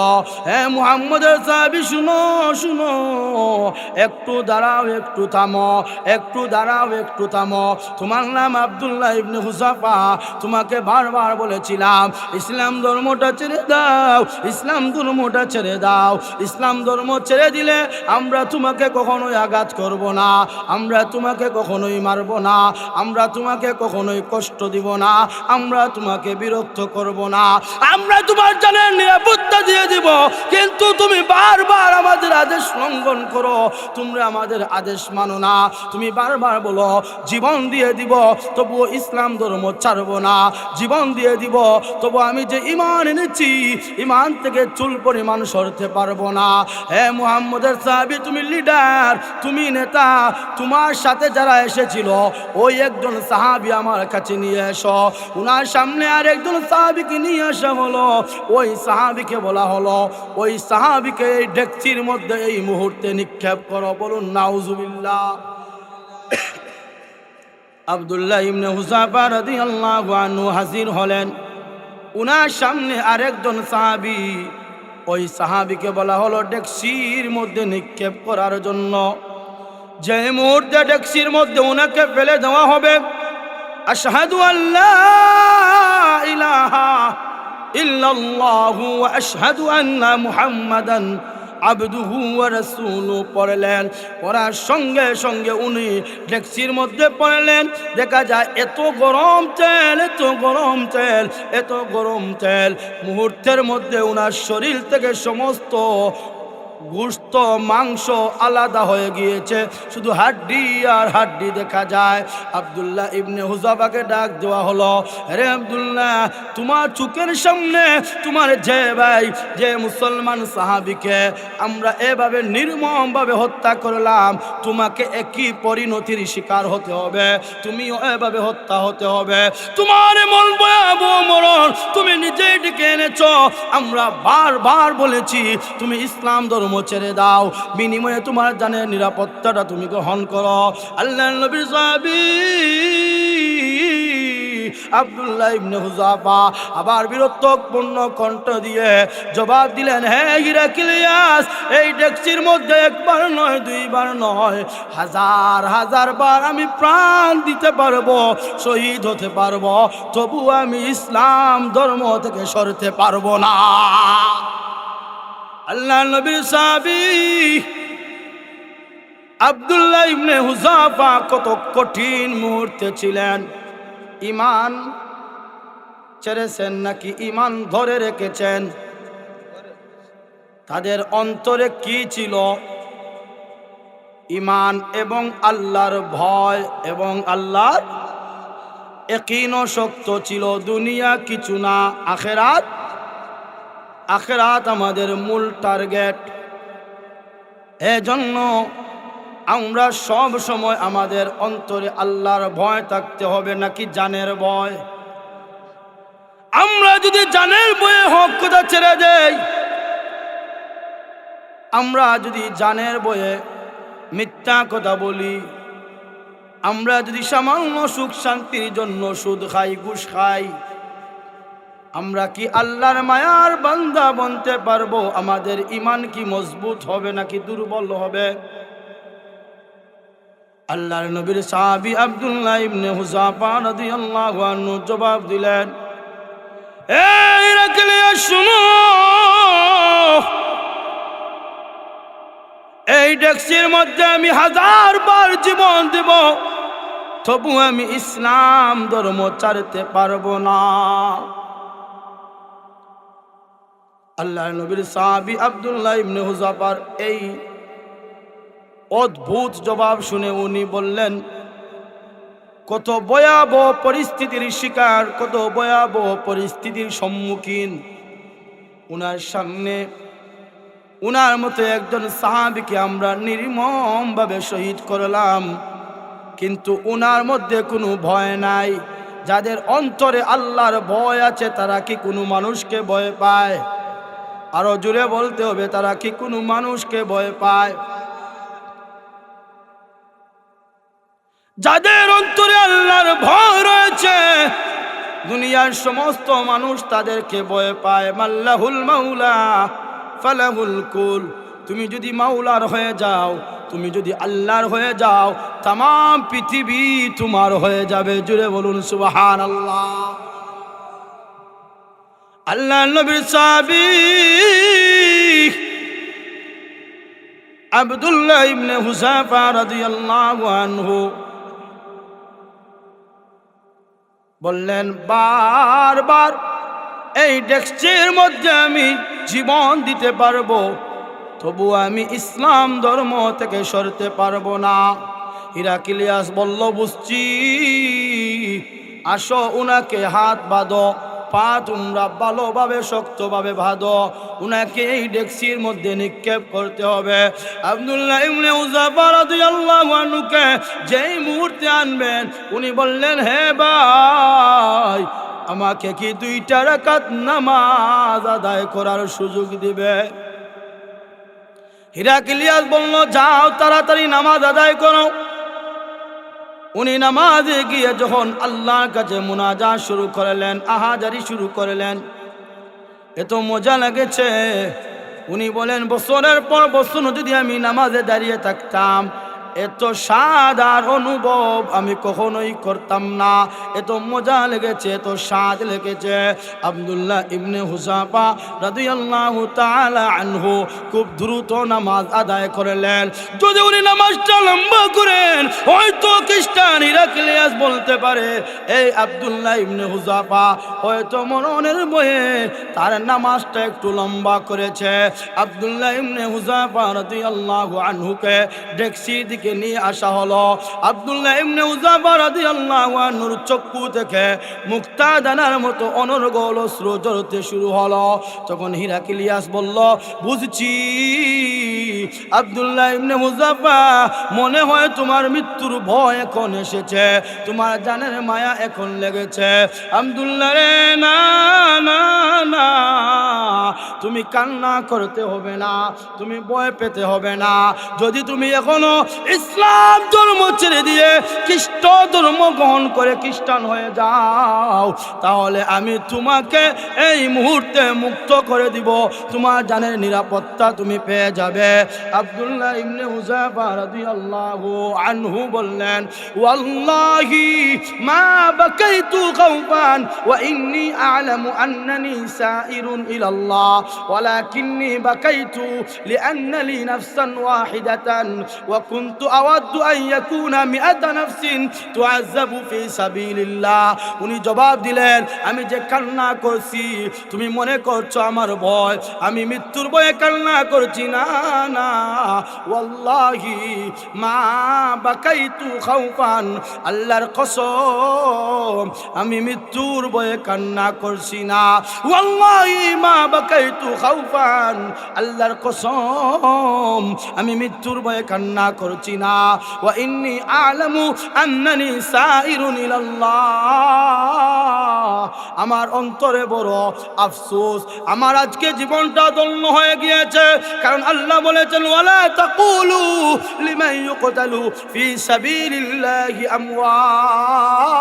হে মুহাম্মদের সাহাবী, শুনো শুনো, একটু দাঁড়াও, একটু থামো, একটু দাঁড়াও, একটু থামো। তোমার নাম আব্দুল্লাহ ইবনে হুযাফা, তোমাকে বারবার বলেছিলাম ইসলাম ধর্মটা ছেড়ে দাও, ইসলাম ধর্মটা ছেড়ে দাও। ইসলাম ধর্ম ছেড়ে দিলে আমরা তোমাকে কখনোই আঘাত করব না, আমরা তোমাকে কখনোই মারব না, আমরা তোমাকে কখনোই কষ্ট দিব না, আমরা তোমাকে বিরক্ত করব না, আমরা তোমার জানের নিরাপত্তা দিয়ে দিব। কিন্তু তুমি বারবার আমাদের আদেশ লঙ্ঘন করো, তোমরা আমাদের আদেশ মানো না। তুমি বারবার বলো জীবন দিয়ে দিব, তবুও ইসলাম ধর্ম ছাড়বো না, জীবন দিয়ে দিব, তবু আমি যে ঈমান এনেছি, ঈমান থেকে চুল পরিমাণ সরতে পারবো না। হে মুহাম্মদের সাহাবী, তুমি লিডার, তুমি নেতা, তোমার সাথে যারা এসেছিল ওই একজন সাহাবী আমার কাছে নিয়ে এসো। উনার সামনে আর একজন সাহাবীকে নিয়ে আসা হলো। ওই সাহাবীকে বলা হলো, ওই সাহাবীকে এই ডেকচির মধ্যে এই মুহূর্তে নিক্ষেপ করো। বলুন নাউজুবিল্লাহ। আব্দুল্লাহ ইবনে হুযাফা রাদিয়াল্লাহু আনহু হাজির হলেন। উনার সামনে আরেকজন সাহাবী, ওই সাহাবীকে বলা হলো ডেকচির মধ্যে নিক্ষেপ করার জন্য। যে মুহূর্তে ডেকচির মধ্যে উনাকে ফেলে দেওয়া হবে, আশহাদু আল্লা ইলাহা ইল্লাল্লাহু ওয়া আশহাদু আন্না মুহাম্মাদান আবদুহু ওয়া রাসূলুহু পড়লেন। পড়ার সঙ্গে সঙ্গে উনি ডেকচির মধ্যে পড়লেন। দেখা যায় এত গরম তেল, এত গরম তেল, এত গরম তেল, মুহূর্তের মধ্যে উনার শরীর থেকে সমস্ত গোশত মাংস আলাদা হয়ে গিয়েছে, শুধু হাড্ডি আর হাড্ডি দেখা যায়। আব্দুল্লাহ ইবনে হুযাফাকে ডাক দেওয়া হলো, আরে আব্দুল্লাহ, তোমার চোখের সামনে তোমার যে ভাই, যে মুসলমান সাহাবীকে আমরা এভাবে নির্মমভাবে হত্যা করলাম, তোমাকে একই পরিণতির শিকার হতে হবে, তুমিও এভাবে হত্যা হতে হবে। তোমার এমন ভয়াবহ মরণ তুমি নিজেই ডেকে এনেছ। আমরা বারবার বলেছি তুমি ইসলাম ধর্ম ছেড়ে দাও, বিনিময়ে তোমার জানের নিরাপত্তাটা তুমি গ্রহণ করো। আল্লাহর নবীর সাহাবী আব্দুল্লাহ ইবনে হুযাফা আবার বীরত্বপূর্ণ কণ্ঠ দিয়ে জবাব দিলেন, হে হিরাক্লিয়াস, এই ডেকচির মধ্যে একবার নয়, দুইবার নয়, হাজার হাজার বার আমি প্রাণ দিতে পারবো, শহীদ হতে পারবো, তবু আমি ইসলাম ধর্ম থেকে সরতে পারবো না। আল্লাহ নবীর সাহাবী আব্দুল্লাহ ইবনে হুযাফা কত কঠিন মুহূর্তে ছিলেন। ঈমান ছেড়েছেন নাকি ঈমান ধরে রেখেছেন? তাদের অন্তরে কি ছিল? ঈমান এবং আল্লাহর ভয় এবং আল্লাহর ইয়াকিন শক্ত ছিল। দুনিয়া কিছু না, আখিরাত, আখিরাত আমাদের মূল টার্গেট। এজন্য আমরা সব সময় আমাদের অন্তরে আল্লাহর ভয় থাকতে হবে নাকি জানের ভয়? আমরা যদি জানের ভয়ে হক কথা ছেড়ে দেই, আমরা যদি জানের ভয়ে মিথ্যা কথা বলি, আমরা যদি সামান্য সুখ শান্তির জন্য সুদ খাই, ঘুষ খাই, আমরা কি আল্লাহর মায়ার বান্দা বনতে পারবো? আমাদের ঈমান কি মজবুত হবে নাকি দুর্বল হবে? আল্লাহর নবীর সাহাবী আব্দুল্লাহ ইবনে হুযাফা রাদিয়াল্লাহু আনহু জবাব দিলেন, এই হিরাক্লিয়াস শুনো, এই ডেক্সির মধ্যে আমি 1000 বার জীবন দেব, তবু আমি ইসলাম ধর্ম ছাড়তে পারবো না। আল্লাহর নবীর সাহাবী আব্দুল্লাহ ইবনে হুযাফার এই অদ্ভুত জবাব শুনে উনি বললেন, কত ভয়াবহ পরিস্থিতির শিকার, কত ভয়াবহ পরিস্থিতির সম্মুখীন উনার সামনে উনার মতো একজন সাহাবীকে আমরা নির্মমভাবে শহীদ করলাম, কিন্তু উনার মধ্যে কোনো ভয় নাই। যাদের অন্তরে আল্লাহর ভয় আছে তারা কি কোনো মানুষকে ভয় পায়? আরো জোরে বলতে হবে, তারা কি কোনো মানুষকে ভয় পায়? যাদের অন্তরে আল্লাহর ভয় রয়েছে, দুনিয়ার সমস্ত মানুষ তাদেরকে ভয় পায়। মাল্লাহুল মাওলা ফালাহুল কুল। তুমি যদি মাওলার হয়ে যাও, তুমি যদি আল্লাহর হয়ে যাও, তাম পৃথিবী তোমার হয়ে যাবে। জুড়ে বলুন সুবহানাল্লাহ। আল্লাহর নবীর সাহাবী আব্দুল্লাহ ইবনে হুযাফা রাদিয়াল্লাহু আনহু বললেন, বারবার এই ডেস্কের মধ্যে আমি জীবন দিতে পারবো, তবু আমি ইসলাম ধর্ম থেকে সরতে পারবো না। হিরাক্লিয়াস বলল, বুঝছি, আসো উনাকে হাত বাঁধো, পা তোমরা ভালোভাবে শক্তভাবে বাঁধো, উনাকে এই ডেক্সির মধ্যে নিক্ষেপ করতে হবে। আব্দুল্লাহ ইবনে হুযাফা রাদিয়াল্লাহু আনহুকে যেই মুহূর্তে আনবেন, উনি বললেন, হে ভাই, আমাকে কি 2টা রাকাত নামাজ আদায় করার সুযোগ দিবে? হিরাক্লিয়াস বলল, যাও তাড়াতাড়ি নামাজ আদায় করো। উনি নামাজে গিয়ে যখন আল্লাহর কাছে মুনাজাত শুরু করলেন, আহাজারি শুরু করলেন, এত মজা লেগেছে। উনি বলেন, বছরের পর বছর যদি আমি নামাজে দাঁড়িয়ে থাকতাম, এত স্বাদ আর অনুভব আমি কখনোই করতাম না। এত মজা লেগেছে, এত স্বাদ লেগেছে। আব্দুল্লাহ ইবনে হুযাফা রাদিয়াল্লাহু তাআলা আনহু খুব দ্রুত নামাজ আদায় করলেন। যদি উনি নামাজটা লম্বা করেন, হয়তো খ্রিস্টান হিরাক্লিয়াস বলতে পারে, এই আব্দুল্লাহ ইবনে হুযাফা হয়তো মরণের ভয়ে তার নামাজটা একটু লম্বা করেছে। আব্দুল্লাহ ইবনে হুযাফা রাদিয়াল্লাহু আনহুকে ডেক্সি দিকে নিয়ে আসা হলো। আব্দুল্লাহ ইবনে হুযাফা রাদিয়াল্লাহু আনহুর চক্ষু থেকে মুক্তাদানার মতো অনর্গল অশ্রু ঝরতে শুরু হলো। তখন হিরাক্লিয়াস বলল, বুঝছি আব্দুল্লাহ ইবনে হুযাফা, মনে হয় তোমার মৃত্যুর ভয় এখন এসেছে, তোমার জানের মায়া এখন লেগেছে। আব্দুল্লাহ রে, না না না, তুমি কান্না করতে হবে না, তুমি ভয় পেতে হবে না। যদি তুমি এখনো ইসলাম ধর্ম ছেড়ে দিয়ে খ্রিস্ট ধর্ম গ্রহণ করে খ্রিস্টান হয়ে যাও, তাহলে আমি তোমাকে এই মুহূর্তে মুক্ত করে দিব, তোমার জানের নিরাপত্তা তুমি পেয়ে যাবে। আব্দুল্লাহ ইবনে হুযাফা রাদিয়াল্লাহু আনহু বললেন, ওয়াল্লাহি মা বাকাইতু খাওফান ওয়া ইন্নী আ'লামু আন্নানি সাইরুন ইলাল্লাহ ওয়ালাকিন্নী বাকাইতু লিআন্না লি নাফসান ওয়াহিদাতান ওয়া কুনতু আওয়াদ্দু আন ইয়াকুনা মিআতা নাফসিন তুআযাবু ফি সাবিলিল্লাহ। উনি জবাব দিলেন, আমি যে কান্না করছি, তুমি মনে করছো আমার ভয়, আমি মৃত্যুর ভয়ে কান্না করছি না, না, ওয়াল্লাহি মা বাকাইতু খাওফান, আল্লাহর কসম আমি মৃত্যুর ভয়ে কান্না করছি না। ওয়াল্লাহি মা বাকাইতু বাকাইতু খাউফান, আল্লাহর কসম আমি মৃত্যুর ভয়ে কান্না করছি না। ওয়া ইন্নী আ'লামু আন্নানি সাইরুন ইলাল্লাহ, আমার অন্তরে বড় আফসোস, আমার আজকে জীবনটা ধন্য হয়ে গিয়েছে। কারণ আল্লাহ বলেছেন ওয়ালা তাকুলু লিমান ইউকতালু ফি সাবিলিল্লাহি আমওয়াত,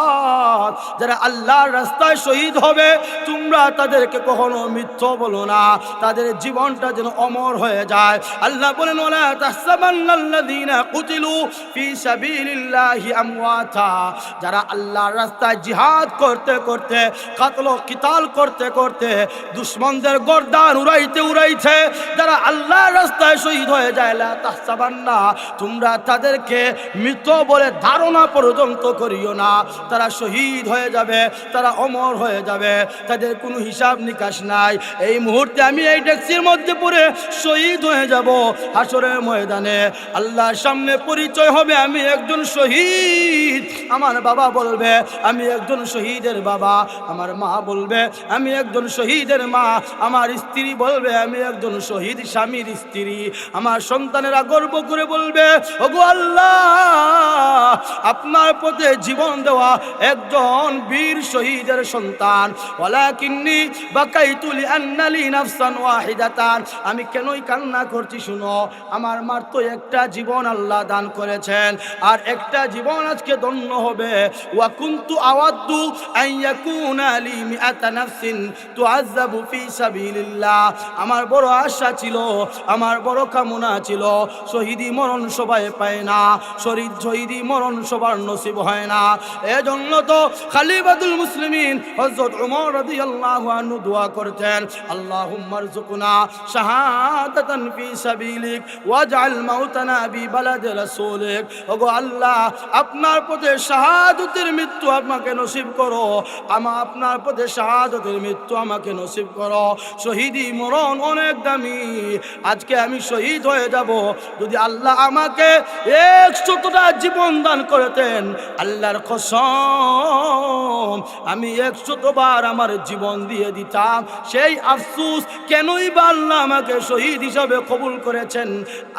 যারা আল্লাহর রাস্তায় শহীদ হবে তোমরা তাদেরকে কখনো মৃত্যু বলো না, তাদের জীবনটা যেন অমর হয়ে যায়। আল্লাহ বলেন ওয়ালা তাহসাবান্নাল্লাযীনা কুতিলু ফি সাবিলিল্লাহি আমওয়াতা, যারা আল্লাহর রাস্তায় জিহাদ করতে করতে, কাতল ও কিতাল করতে করতে, দুশমনদের গর্দান উড়াইতে উড়াইতে যারা আল্লাহর রাস্তায় শহীদ হয়ে যায়, লা তাহসাবান্না, তোমরা তাদেরকে মৃত বলে ধারণা পর্যন্ত করিও না। তারা শহীদ হয়ে যাবে, তারা অমর হয়ে যাবে, তাদের কোনো হিসাব নিকাশ নাই। এই মুহূর্তে আমি এই ট্যাক্সির মধ্যে পড়ে শহীদ হয়ে যাব, হাসরের ময়দানে আল্লাহর সামনে পরিচয় হবে আমি একজন শহীদ। আমার বাবা বলবে আমি একজন শহীদের বাবা, আমার মা বলবে আমি একজন শহীদের মা, আমার স্ত্রী বলবে আমি একজন শহীদ স্বামীর স্ত্রী, আমার সন্তানেরা গর্ব করে বলবে ওগো আল্লাহ, আপনার পথে জীবন দেওয়া একজন বীর শহীদের সন্তান। ওয়ালাকিন্নী বাকাইতু লিআন্না লি নাফসান ওয়াহিদাতান, আমি কেনই কান্না করছি শুনো, আমার মার তো একটা জীবন আল্লাহ দান করেছেন, আর একটা জীবন আজকে ধন্য হবে। ওয়া কুনতু আওয়াদ্দু আন ইয়াকুনা লি মিআতা নাফসিন তুআযাবু ফি সাবিলিল্লাহ, আমার বড় আশা ছিল, আমার বড় কামনা ছিল, শহীদি মরণ সবাই পায় না, শহীদি মরণ সবার নসিব হয় না। এজন্য তো খলিফাতুল মুসলিমিন হযরত ওমর রাদিয়াল্লাহু আনহু দোয়া করতেন আল্লাহুম্মা রযুকনা শাহাদাতান ফি সাবিলিক ওয়াজআল মাউতানা বিবালাদি রাসূলিক, ওগো আল্লাহ আপনার পথে শাহাদাতের মৃত্যু আমাকে নসিব করো, আপনার পথে শাহাদাতের মৃত্যু আমাকে নসিব করো। শহীদি মরণ অনেক দামি, আজকে আমি শহীদ হয়ে যাব, যদি আল্লাহ আমাকে 100টা জীবন দান করতেন, আল্লাহর কসম আমি 100বার আমার জীবন দিয়ে দিতাম। সেই আফসোস কেনই বা আল্লাহ আমাকে শহীদ হিসাবে কবুল করেছেন,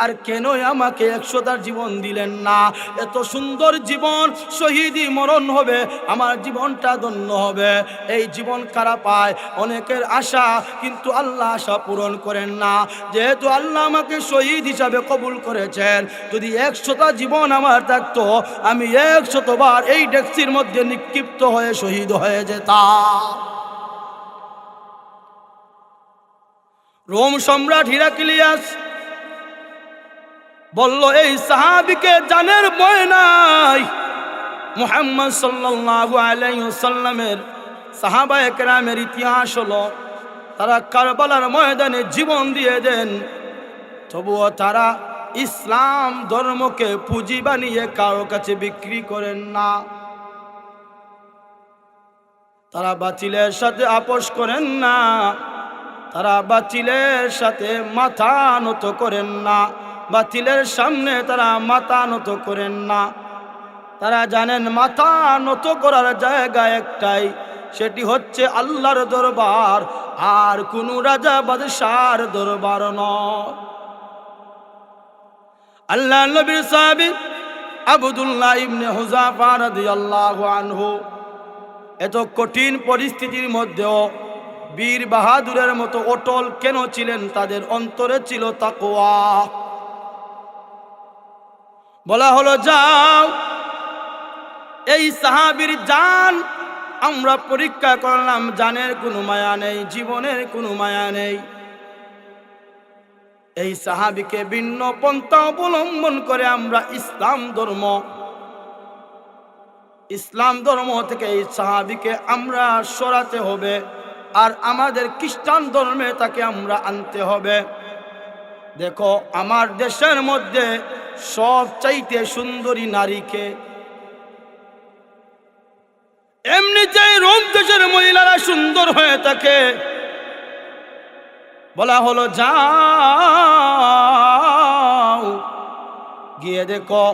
আর কেনই আমাকে 100টার জীবন দিলেন না। এত সুন্দর জীবন, শহীদি মরণ হবে, আমার জীবনটা ধন্য হবে। এই জীবন কারা পায়? অনেকের আশা, কিন্তু আল্লাহ আশা পূরণ করেন না। যেহেতু আল্লাহ আমাকে শহীদ হিসাবে কবুল করেছেন, যদি 100টা জীবন আমার থাকতো, আমি 100বার এই ট্যাক্সির মধ্যে নিক্ষিপ্ত হয়ে শহীদ হয়ে যেতাম। রোম সম্রাট হিরাক্লিয়াস বলল এই সাহাবীকে জানের ভয় নাই। মুহাম্মদ সাল্লাল্লাহু আলাইহি ওয়াসাল্লামের সাহাবায়ে কেরামের ইতিহাস হলো তারা কারবালার ময়দানে জীবন দিয়ে দেন, তবুও তারা ইসলাম ধর্মকে পুঁজি বানিয়ে কারো কাছে বিক্রি করেন না। তারা বাতিলের সাথে আপোষ করেন না, তারা বাতিলের সাথে মাথা নত করেন না, বাতিলের সামনে তারা মাথা নত করেন না। তারা জানেন মাথা নত করার জায়গা একটাই, সেটি হচ্ছে আল্লাহর দরবার, আর কোন রাজা বাদশার দরবার নয়। আল্লাহ নবীর সাহাবী আব্দুল্লাহ ইবনে হুযাফা রাদিয়াল্লাহু আনহু এত কঠিন পরিস্থিতির মধ্যেও বীর বাহাদুরের মতো অটল কেন ছিলেন? তাদের অন্তরে ছিল তাকওয়া। বলা হলো যাও, এই সাহাবীর জান আমরা পরীক্ষা করলাম, জানের কোনো মায়া নেই, জীবনের কোনো মায়া নেই। এই সাহাবীকে ভিন্ন পন্থা অবলম্বন করে আমরা ইসলাম ধর্ম থেকে এই সাহাবীকে আমরা সরাতে হবে, আর আমাদের খ্রিস্টান ধর্মে তাকে আমরা আনতে হবে। দেখো আমার দেশের মধ্যে সবচাইতে সুন্দরী নারীকে, এমনিতেই রোম দেশের মহিলারা সুন্দর হয়ে থাকে। বলা হলো যাও গিয়ে দেখো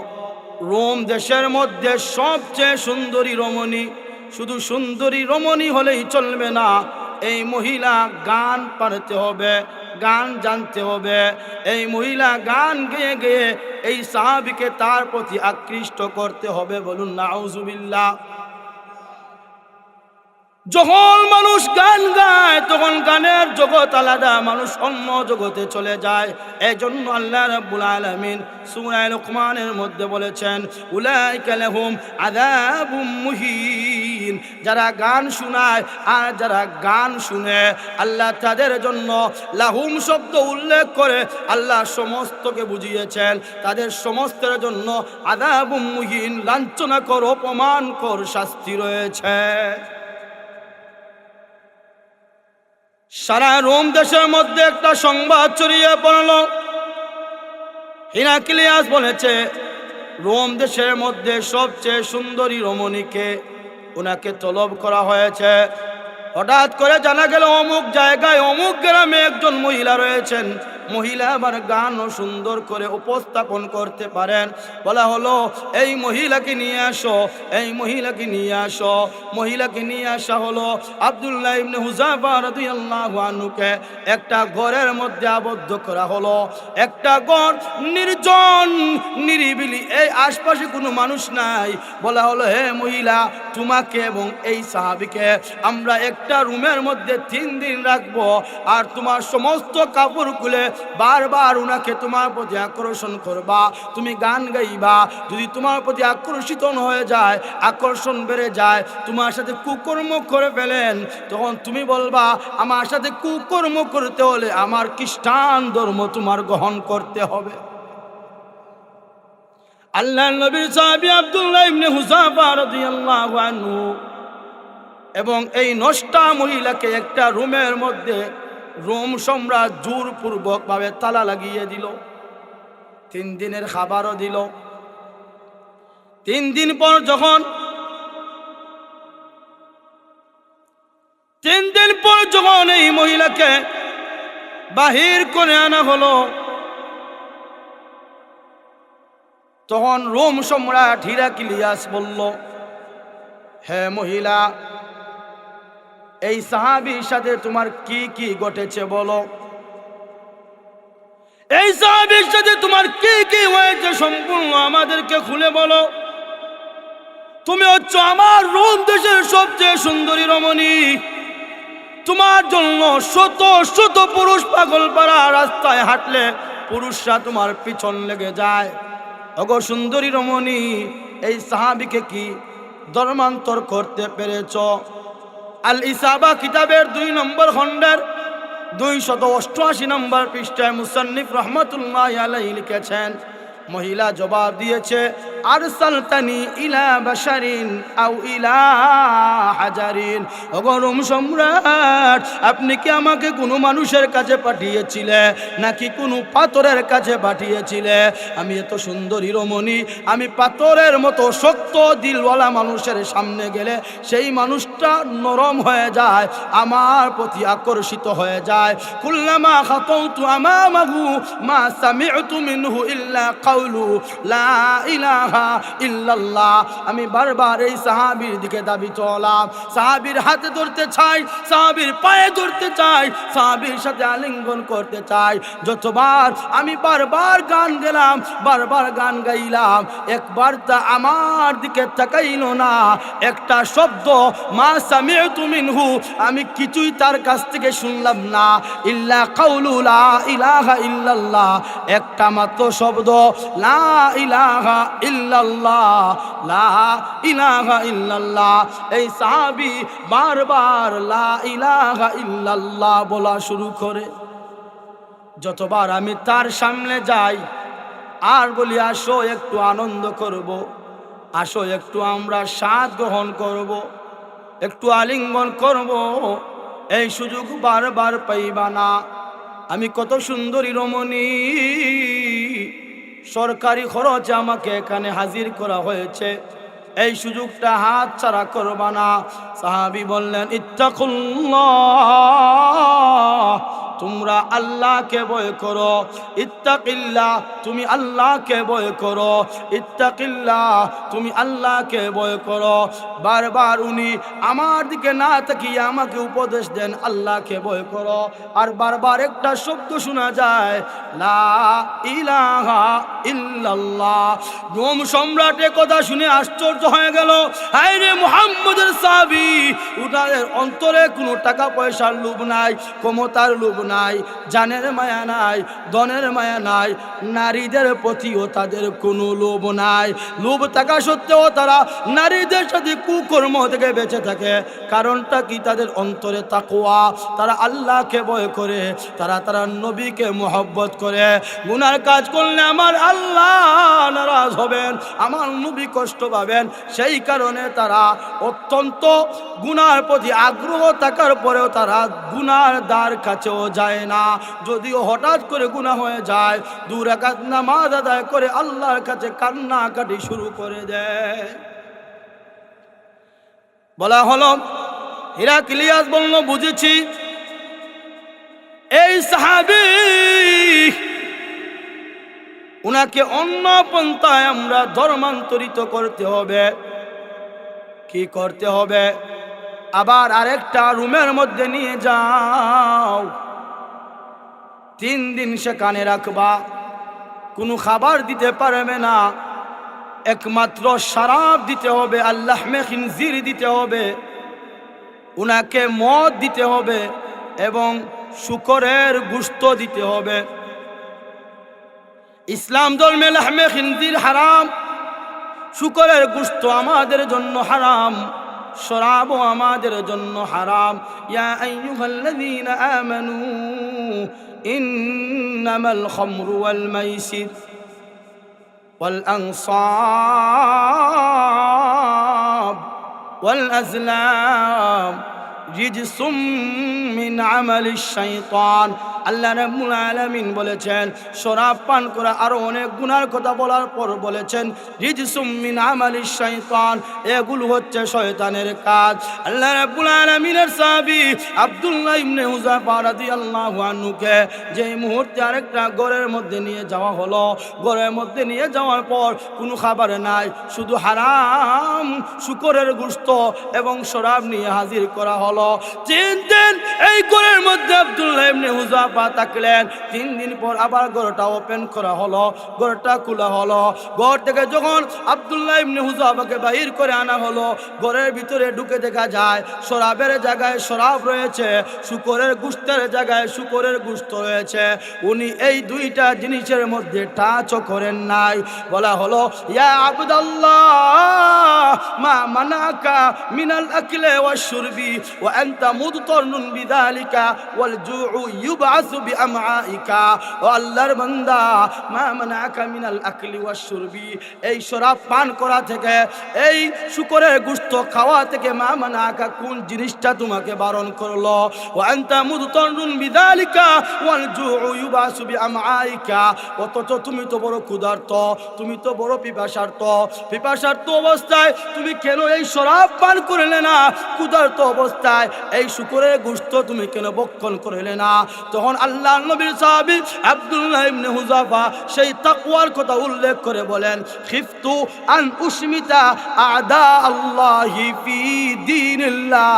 রোম দেশের মধ্যে সবচেয়ে সুন্দরী রমণী, শুধু সুন্দরী রমণী হলেই চলবে না, এই মহিলা গান পারতে হবে, গান জানতে হবে। এই মহিলা গান গেয়ে গেয়ে এই সাহাবীকে তার প্রতি আকৃষ্ট করতে হবে। বলুন নাউজুবিল্লাহ। যখন মানুষ গান গায় তখন গানের জগৎ আলাদা, মানুষ অন্য জগতে চলে যায়। এই জন্য আল্লাহ রাব্বুল আলামিন সূরা লুকমানের মধ্যে বলেছেন, উলাইকা লাহুম আযাবুম মুহিন। যারা গান শোনায় আর যারা গান শুনে, আল্লাহ তাদের জন্য লাহুম শব্দ উল্লেখ করে আল্লাহ সমস্তকে বুঝিয়েছেন, তাদের সমস্তের জন্য আযাবুম মুহিন, লাঞ্ছনাকর অপমানকর শাস্তি রয়েছে। সারা রোম দেশের মধ্যে একটা সংবাদ ছড়িয়ে পড়ল। হিরাক্লিয়াস বলেছে রোম দেশের মধ্যে সবচেয়ে সুন্দরী রমণীকে, ওনাকে তলব করা হয়েছে। হঠাৎ করে জানা গেল অমুক জায়গায় অমুক গ্রামে একজন মহিলা রয়েছেন, মহিলা আবার গানও সুন্দর করে উপস্থাপন করতে পারেন। বলা হলো এই মহিলাকে নিয়ে আসো, এই মহিলাকে নিয়ে আসো। মহিলাকে নিয়ে আসা হলো। আব্দুল্লাহ ইবনে হুযাফা রাদিয়াল্লাহু আনহুকে একটা ঘরের মধ্যে আবদ্ধ করা হলো। একটা ঘর, নির্জন নিরিবিলি, এই আশপাশে কোনো মানুষ নাই। বলা হলো হে মহিলা, তোমাকে এবং এই সাহাবীকে আমরা একটা রুমের মধ্যে 3 দিন রাখবো, আর তোমার সমস্ত কাপড় খুলে বারবার উনাকে তোমার প্রতি আকর্ষণ করবা, তুমি গান গাইবা। যদি তোমার প্রতি আকর্ষিত হয়ে যায়, আকর্ষণ বেড়ে যায়, তোমার সাথে কুকর্ম করে ফেলেন, তখন তুমি বলবা আমার সাথে কুকর্ম করতে হলে আমার খ্রিস্টান ধর্ম তোমার গ্রহণ করতে হবে। আল্লাহর নবীর সাহাবী আব্দুল্লাহ ইবনে হুযাফা রাদিয়াল্লাহু আনহু এবং এই নষ্টা মহিলাকে একটা রুমের মধ্যে রোম সম্রাট জোরপূর্বক ভাবে তালা লাগিয়ে দিল। 3 দিনের খাবারও দিল। 3 দিন পর যখন এই মহিলাকে বাহির করে আনা হলো, তখন রোম সম্রাট হিরাক্লিয়াস বলল, হে মহিলা, এই সাহাবীর সাথে তোমার কি কি ঘটেছে বলো। এই সাহাবীর সাথে তোমার কি কি হয়েছে সম্পূর্ণ আমাদেরকে খুলে বলো। তুমি হচ্ছে আমার রোম দেশের সবচেয়ে সুন্দরী রমণী, তোমার জন্য শত শত পুরুষ পাগল পাড়া, রাস্তায় হাঁটলে পুরুষরা তোমার পিছন লেগে যায়। ওগো সুন্দরী রমণী, এই সাহাবীকে কি ধর্মান্তর করতে পেরেছ? আল ইসাবা কিতাবের 2 নম্বর খণ্ডের 288 নম্বর পৃষ্ঠায় মুসান্নিফ রাহমাতুল্লাহি আলাইহি লিখেছেন, মহিলা জবাব দিয়েছে, আরসালতানি ইলা বাশারিন আও ইলা হাজারিন। ওগো রোম সম্রাট, আপনি কি আমাকে কোনো মানুষের কাছে পাঠিয়েছিলে নাকি কোনো পাথরের কাছে পাঠিয়েছিলে? আমি এত সুন্দরী রমণী, আমি পাথরের মতো শক্ত দিলওয়ালা মানুষের সামনে গেলে সেই মানুষটা নরম হয়ে যায়, আমার প্রতি আকর্ষিত হয়ে যায়। কুল্লামা খাতাউতু আমামাহু মা সামি'তু মিনহু ইল্লা কাউলু লা ইলাহা ইল্লাল্লাহ। আমি বারবার এই সাহাবীর দিকে দাবি চলাম, সাহাবীর হাতে ধরতে চাই, সাহাবীর পায়ে ধরতে চাই, সাহাবীর সাথে আলিঙ্গন করতে চাই। যতবার আমি বারবার গান গেলাম, বারবার গান গাইলাম, একবার তা আমার দিকে তাকাইল না, একটা শব্দ মা সামি'তু মিনহু, আমি কিছুই তার কাছ থেকে শুনলাম না, ইল্লা কাউলু লা ইলাহা ইল্লাল্লাহ, একটা মাত্র শব্দ লা ইলাহা ইল্লাল্লাহ, লা ইলাহা ইল্লাল্লাহ। এই সাহাবী বারবার লা ইলাহা ইল্লাল্লাহ বলা শুরু করে। যতবার আমি তার সামনে যাই আর বলি আসো একটু আনন্দ করব, আসো একটু আমরা স্বাদ গ্রহণ করব, একটু আলিঙ্গন করব, এই সুযোগ বারবার পাইবা না। আমি কত সুন্দরী রমণী, সরকারি খরচে আমাকে এখানে হাজির করা হয়েছে, এই সুযোগটা হাত ছাড়া করবা না। সাহাবী বললেন, ইত্তাকুল্লাহ, তোমরা আল্লাহকে ভয় করো। ইত্তাকিল্লাহ, তুমি আল্লাহকে ভয় করো। ইত্তাকিল্লাহ, তুমি আল্লাহকে ভয় করো। বারবার উনি আমার দিকে না তাকিয়ে আমাকে উপদেশ দেন আল্লাহকে ভয় করো। আর বারবার একটা শব্দ শোনা যায়, লা ইলাহা ইল্লাল্লাহ। রোম সম্রাটের কথা শুনে আশ্চর্য হয়ে গেল। হায় রে মুহাম্মদের সাহাবী, উনাদের অন্তরে কোনো টাকা পয়সার লোভ নাই, ক্ষমতার লোভ নাই, জানের মায়া নাই, ধনের মায়া নাই, নারীদের প্রতিও তাদের কোনো লোভ নাই। লোভ থাকা সত্ত্বেও তারা নারীদের সাথে কুকর্ম থেকে বেঁচে থাকে। কারণটা কি? তাদের অন্তরে তাকওয়া, তারা আল্লাহকে ভয় করে, তারা নবীকে মহব্বত করে। গুনার কাজ করলে আমার আল্লাহ নারাজ হবেন, আমার নবী কষ্ট পাবেন। সেই কারণে তারা অত্যন্ত গুনার প্রতি আগ্রহ থাকার পরেও তারা গুনার দ্বার কাছেও যায় না। যদিও হঠাৎ করে গুনাহ হয়ে যায়, 2 রাকাত নামাজ আদায় করে আল্লাহর কাছে কান্নাকাটি শুরু করে দেয়। বলা হলো, হিরাক্লিয়াস বলল, বুঝেছি এই সাহাবী, উনাকে অন্য পন্থায় আমরা ধর্মান্তরিত করতে হবে। কি করতে হবে? আবার আরেকটা রুমের মধ্যে নিয়ে যাও, 3 দিন সেখানে রাখবা, কোনো খাবার দিতে পারবে না, একমাত্র শরাব দিতে হবে, আল্লাহ মে খিনজির দিতে হবে, উনাকে মদ দিতে হবে এবং শুকরের গোশত দিতে হবে। ইসলাম ধর্মে লাহমে খিনজির হারাম, শুকরের গোশত আমাদের জন্য হারাম, শরাবও আমাদের জন্য হারাম। ইয়া আইয়ুহাল্লাযীনা আমানু ইন্নামাল খামরু ওয়াল মাইসির ওয়াল আনসাব ওয়াল আজলাম রিজসুম মিন আমালিশ শাইতান। আল্লাহ রাব্বুল আলামিন বলেছেন, শরাব পান করা আরো অনেক গুনার কথা বলার পর বলেছেন রিজসুম মিন আমালিশ শাইতান, এগুলো হচ্ছে শয়তানের কাজ। আল্লাহ রাব্বুল আলামিনের সাহাবী আব্দুল্লাহ ইবনে হুযাফা রাদিয়াল্লাহু আনহুকে যে মুহূর্তে আরেকটা ঘরের মধ্যে নিয়ে যাওয়া হলো, ঘরের মধ্যে নিয়ে যাওয়ার পর কোনো খাবার নাই, শুধু হারাম শুকরের গোশত এবং শরাব নিয়ে হাজির করা হলো। 3 দিন এই ঘরের মধ্যে আব্দুল্লাহ ইবনে হুযাফা থাকলেন। 3 দিন পর আবার ঘরটা ওপেন করা হলো, ঘরটা খোলা হলো। ঘর থেকে যখন আব্দুল্লাহ ইবনে হুযাফাকে বাহির করে আনা হলো, ঘরের ভিতরে ঢুকে দেখা যায় শরাবের জায়গায় শরাব রয়েছে, শুকরের গোশতের জায়গায় শুকরের গোশত রয়েছে। উনি এই 2টা জিনিসের মধ্যে টাচও করেন নাই। বলা হলো, ইয়া আবদাল্লাহ মা মানাকা মিনাল আকলি ওয়াশ শুরবি ওয়া আনতা মুদতারনুন বিযালিকা ওয়াল জুউ ইউবআসু বিআমআইকা। ও আল্লাহর বান্দা, মা মানাকা মিনাল আকলি ওয়াশ শুরবি, এই শরাব পান করা থেকে, এই শুকরের গোশত খাওয়া থেকে মা মানাকা, কোন জিনিসটা তোমাকে বারণ করলো? ওয়া আনতা মুদতারনুন বিযালিকা ওয়াল জুউ ইউবআসু বিআমআইকা, অথচ তুমি তো বড় ক্ষুধার্ত, তুমি তো বড় পিপাসার্ত অবস্থায় তুমি কেন এই শরাব পান করলে না? ক্ষুধার্ত অবস্থায় এই শুকরের গোশত তুমি কেন ভক্ষণ করলে না? তখন আল্লাহর নবীর সাহাবী আব্দুল্লাহ ইবনে হুযাফা সেই তাকওয়ার কথা উল্লেখ করে বলেন, খিফতু আন উশমিতা আদা আল্লাহি ফি দীনিল্লাহ।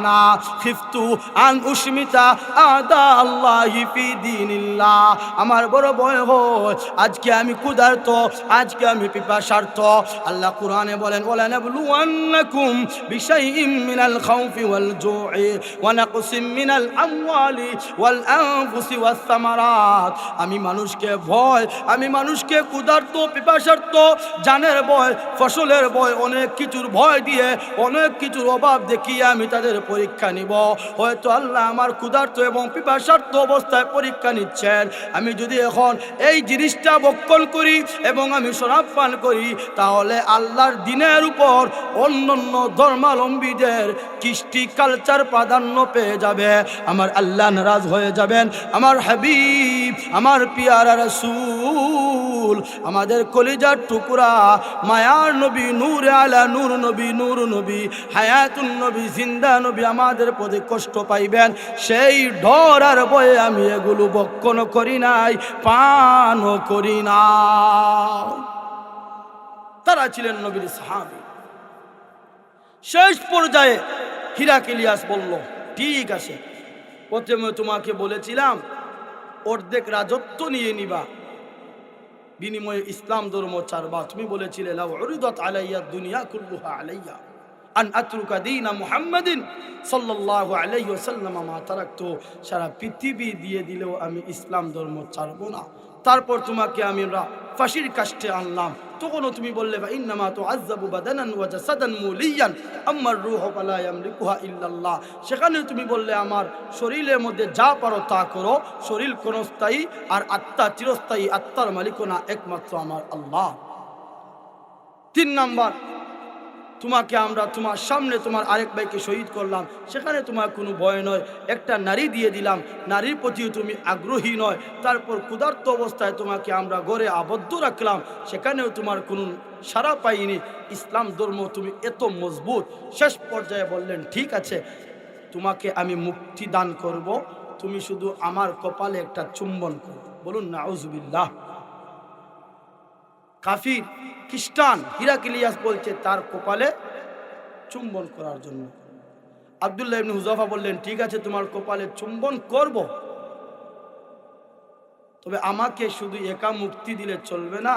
না, খিফতু আন উশমিতা আদা আল্লাহি ফি দীনিল্লাহ। আমার বড় ভয় হয়, আজকে আমি ক্ষুধার্ত, আজকে আমি পিপাসার্ত। আল্লাহ কুরআনে বলেন, ওয়ালা নাবলুওয়ান্নাকুম বিশাইইম মিনাল খাউফি ওয়াল জু'i ওয়া নাকসিম মিনাল আমওয়ালি ওয়াল আনফুসি ওয়াস সামারাত। আমি মানুষকে ভয়, আমি মানুষকে ক্ষুধার্ত, পিপাসার্ত, জানের ভয়, ফসলের ভয়, অনেক কিছুর ভয় দিয়ে, অনেক কিছুর অভাব দেখিয়ে আমি তাদের পরীক্ষা নিব। হয়তো আল্লাহ আমার ক্ষুধার্ত এবং পিপাসার্ত অবস্থায় পরীক্ষা নিচ্ছেন। আমি যদি এখন এই জিনিসটা ভক্ষণ করি এবং আমি শরাব পান করি, তাহলে আল্লাহর দ্বীনের উপর অন্যান্য ধর্মাবলম্বীদের কৃষ্টি কালচার প্রাধান্য পেয়ে যাবে, আমার আল্লাহ নারাজ হয়ে যাবেন। আমার হাবিব, আমার পিয়ারা রাসূল রাসূল, আমাদের কলিজার টুকরা মায়ার নবী, নূরে আলা নূর নবী, নূর নবী, হায়াতুন নবী, জিন্দা নবী আমাদের প্রতি কষ্ট পাইবেন, সেই ডর আর ভয়ে আমি এগুলো ভক্ষণ করি নাই, পানও করি না। তারা ছিলেন নবীর সাহাবী। শেষ পর্যায়ে হিরাক্লিয়াস বলল, ঠিক আছে, প্রথমে তোমাকে বলেছিলাম অর্ধেক রাজত্ব নিয়ে নিবা, বিনিময়ে ইসলাম ধর্ম ছাড়বা। তুমি বলেছিলে লাউ উরিদাত আলাইয়া দুনিয়া কুল্লুহা আলাইয়া আন আতরুকা দীনা মুহাম্মাদিন সাল্লাল্লাহু আলাইহি ওয়াসাল্লাম মা তারাকতু, সারা পৃথিবী দিয়ে দিলেও আমি ইসলাম ধর্ম ছাড়বো না। তারপর তোমাকে আমি ফাঁসির কাষ্টে আনলাম, তখনও তুমি বললে ইন্নামা তুআযাবু বাদানান ওয়া জাসাদান মুলিয়ান আম্মার রূহু ফালা ইয়ামলিকুহা ইল্লাল্লাহ, সেখানে তুমি বললে আমার শরীরের মধ্যে যা পারো তা করো, শরীর ক্ষণস্থায়ী আর আত্মা চিরস্থায়ী, আত্মার মালিকানা একমাত্র আমার আল্লাহ। 3 নাম্বার, তোমাকে আমরা তোমার সামনে তোমার আরেক ভাইকে শহীদ করলাম, সেখানে তোমার কোনো ভয় নয়, একটা নারী দিয়ে দিলাম, নারীর প্রতিও তুমি আগ্রহী নয়। তারপর ক্ষুধার্ত অবস্থায় তোমাকে আমরা ঘরে আবদ্ধ রাখলাম, সেখানেও তোমার কোনো সাড়া পাইনি। ইসলাম ধর্ম তুমি এত মজবুত। শেষ পর্যায়ে বললেন ঠিক আছে, তোমাকে আমি মুক্তি দান করব, তুমি শুধু আমার কপালে একটা চুম্বন করো। বলুন নাউজুবিল্লাহ। কাফির খ্রিস্টান হিরাক্লিয়াস বলছে তার কপালে চুম্বন করার জন্য। আব্দুল্লাহ ইবনে হুযাফা বললেন ঠিক আছে, তোমার কপালে চুম্বন করব, তবে আমাকে শুধু একা মুক্তি দিলে চলবে না,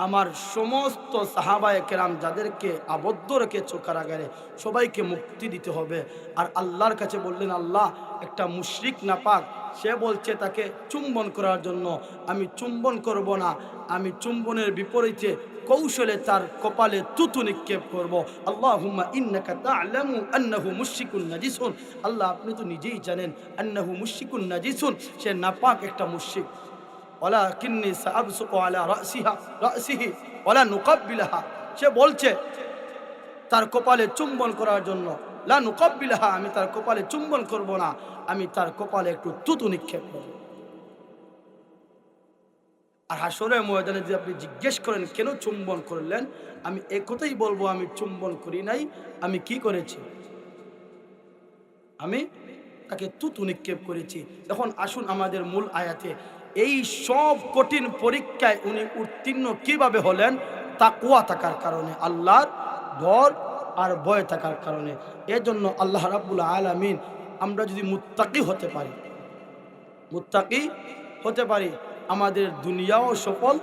আমার সমস্ত সাহাবায়ে কেরাম যাদেরকে আবদ্ধ রেখেছো কারাগারে সবাইকে মুক্তি দিতে হবে। আর আল্লাহর কাছে বললেন, আল্লাহ একটা মুশরিক নাপাক, সে বলছে তাকে চুম্বন করার জন্য, আমি চুম্বন করব না, আমি চুম্বনের বিপরীতে কৌশলে তার কপালে তুতু নিক্ষেপ করব। আল্লাহুম্মা ইন্নাকা তা'লামু আন্নাহু মুশরিকুন নাজিসুন, আল্লাহ আপনি তো নিজেই জানেন আন্নাহু মুশরিকুন নাজিসুন, সে নাপাক একটা মুশরিক। ওয়ালাকিন্নী সাআবসুকু আলা রাসিহি ওয়ালা নুকাব্বিলাহা, সে বলছে তার কপালে চুম্বন করার জন্য, লা নুকাব্বিলাহা, আমি তার কপালে চুম্বন করব না, আমি তার কপালে একটু তুতু নিক্ষেপ করব। আর হাসরের ময়দানে যদি আপনি জিজ্ঞেস করেন কেন চুম্বন করলেন, আমি এই কথাই বলবো, আমি চুম্বন করি নাই, আমি কি করেছি, আমি তাকে তুতু নিক্ষেপ করেছি। এখন আসুন আমাদের মূল আয়াতে, এই সব কঠিন পরীক্ষায় উনি উত্তীর্ণ কিভাবে হলেন? তাকওয়া থাকার কারণে, আল্লাহর ডর আর ভয় থাকার কারণে। এজন্য আল্লাহ রাব্বুল আলামিন, আমরা যদি মুত্তাকি হতে পারি, মুত্তাকি হতে পারি, আমাদের দুনিয়াও সফল,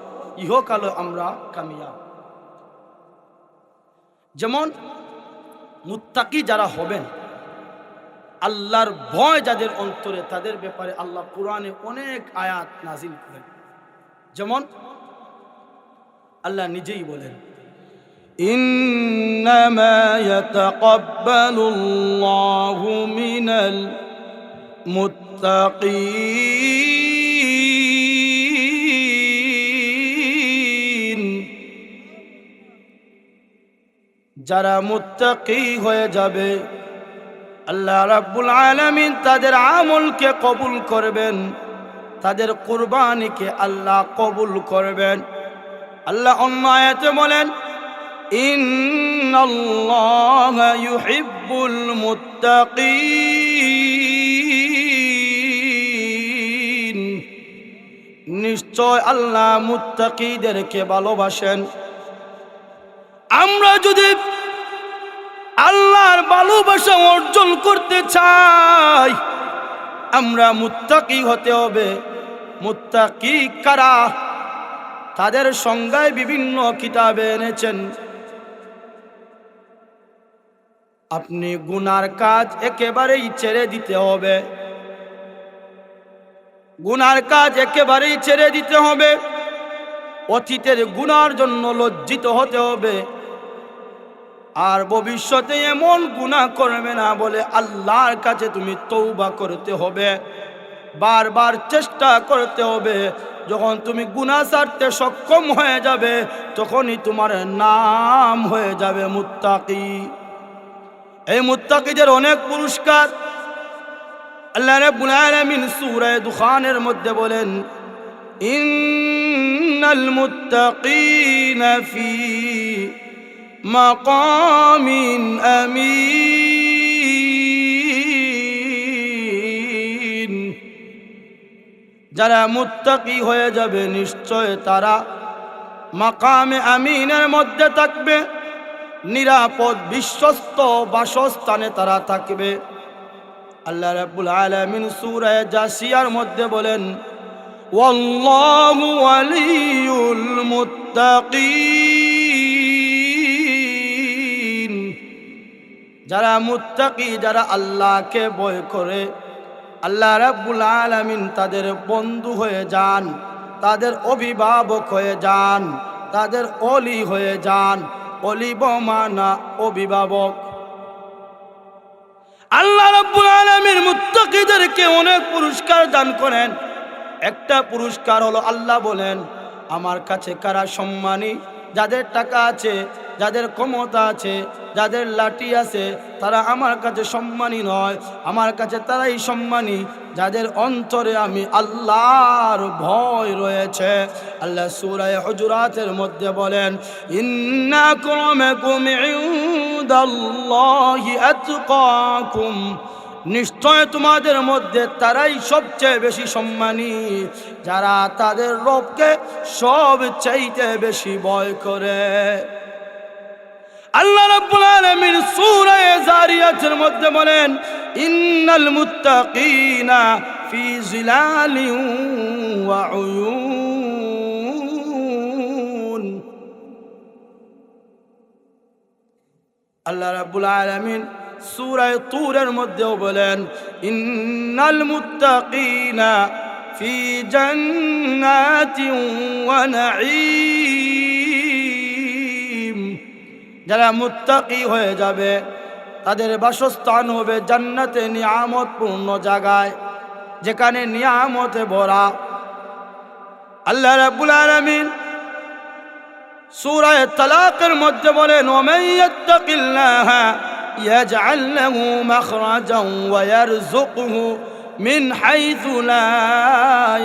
ইহকালও আমরা কামিয়াব। যেমন মুত্তাকি যারা হবেন, আল্লাহর ভয় যাদের অন্তরে, তাদের ব্যাপারে আল্লাহ কোরআনে অনেক আয়াত নাজিল করেন। যেমন আল্লাহ নিজেই বলেন, ইন্নামা ইয়াতাকাব্বালুল্লাহু মিনাল মুত্তাকিন, যারা মুত্তাকি হয়ে যাবে আল্লাহ রাব্বুল আলামিন তাদের আমলকে কবুল করবেন, তাদের কুরবানিকে আল্লাহ কবুল করবেন। আল্লাহ অন্য আয়াতে বলেন, ইন্নাল্লাহা ইউহিব্বুল মুত্তাকিন, নিশ্চয় আল্লাহ মুত্তাকিদেরকে ভালোবাসেন। আমরা যদি আল্লাহর ভালোবাসা অর্জন করতে চাই, আমরা মুত্তাকি হতে হবে। মুত্তাকি কারা? তাদের সংজ্ঞায় বিভিন্ন কিতাবে এনেছেন। আপনি গুনার কাজ একেবারেই ছেড়ে দিতে হবে, গুনার কাজ একেবারেই ছেড়ে দিতে হবে। অতীতের গুনার জন্য লজ্জিত হতে হবে, আর ভবিষ্যতে এমন গুনাহ করবে না বলে আল্লাহর কাছে তুমি তওবা করতে হবে, বারবার চেষ্টা করতে হবে। যখন তুমি গুনাহ ছাড়তে সক্ষম হয়ে যাবে, তখনই তোমার নাম হয়ে যাবে মুত্তাকি। এই মুত্তাকিদের অনেক পুরস্কার। আল্লাহ রাব্বুল আলামিন সূরা দুখানের মধ্যে বলেন, ইন্নাল মুত্তাকিনা ফি মাকামিন আমিন। যারা মুত্তাকি হয়ে যাবে নিশ্চয় তারা মাকামে আমিনের মধ্যে থাকবে, নিরাপদ বিশ্বস্ত বাসস্থানে তারা থাকবে। আল্লাহ রাব্বুল আলামিন সূরা জাসিয়ার মধ্যে বলেন, ওয়াল্লাহু ওয়ালিয়ুল মুত্তাকিন। যারা মুত্তাকি, যারা আল্লাহকে ভয় করে, আল্লাহ রাব্বুল আলামিন তাদের বন্ধু হয়ে যান, তাদের অভিভাবক হয়ে যান, তাদের ওলি হয়ে যান। ওলি বমানা অভিভাবক। আল্লাহ রাব্বুল আলামিন মুত্তাকিদেরকে অনেক পুরস্কার দান করেন। একটা পুরস্কার হলো, আল্লাহ বলেন, আমার কাছে কারা সম্মানী? যাদের টাকা আছে, যাদের ক্ষমতা আছে, যাদের লাঠি আছে, তারা আমার কাছে সম্মানী নয়। আমার কাছে তারাই সম্মানী যাদের অন্তরে আমি আল্লাহর ভয় রয়েছে। আল্লাহ সূরা হুজুরাতের মধ্যে বলেন, ইন্না আক্রামাকুম ইনদাল্লাহি আতকাকুম। নিশ্চয় তোমাদের মধ্যে তারাই সবচেয়ে বেশি সম্মানী যারা তাদের রবকে সবচাইতে বেশি ভয় করে। আল্লাহ রাব্বুল আলামিন সূরা যারিয়াতের মধ্যে বলেন, ইন্নাল মুত্তাকিনা ফি জিলালিন ওয়া উয়ুন। আল্লাহ রাব্বুল আলামিন সূরা তুরের মধ্যেও বলেন, ইন্নাল মুত্তাকিনা ফি জান্নাতিন ওয়া নাঈম। যারা মুত্তাকি হয়ে যাবে তাদের বাসস্থান হবে জান্নাতে, নিয়ামতপূর্ণ জায়গায়, যেখানে নিয়ামতে ভরা। আল্লাহ রাব্বুল আলামিন সূরা তালাকের মধ্যে বলেন, ওয়া ইয়াত্তাকিল্লাহা ইয়াজআল লাহু মাখরাজান ওয়া ইয়ারযুকহু মিন হাইথু লা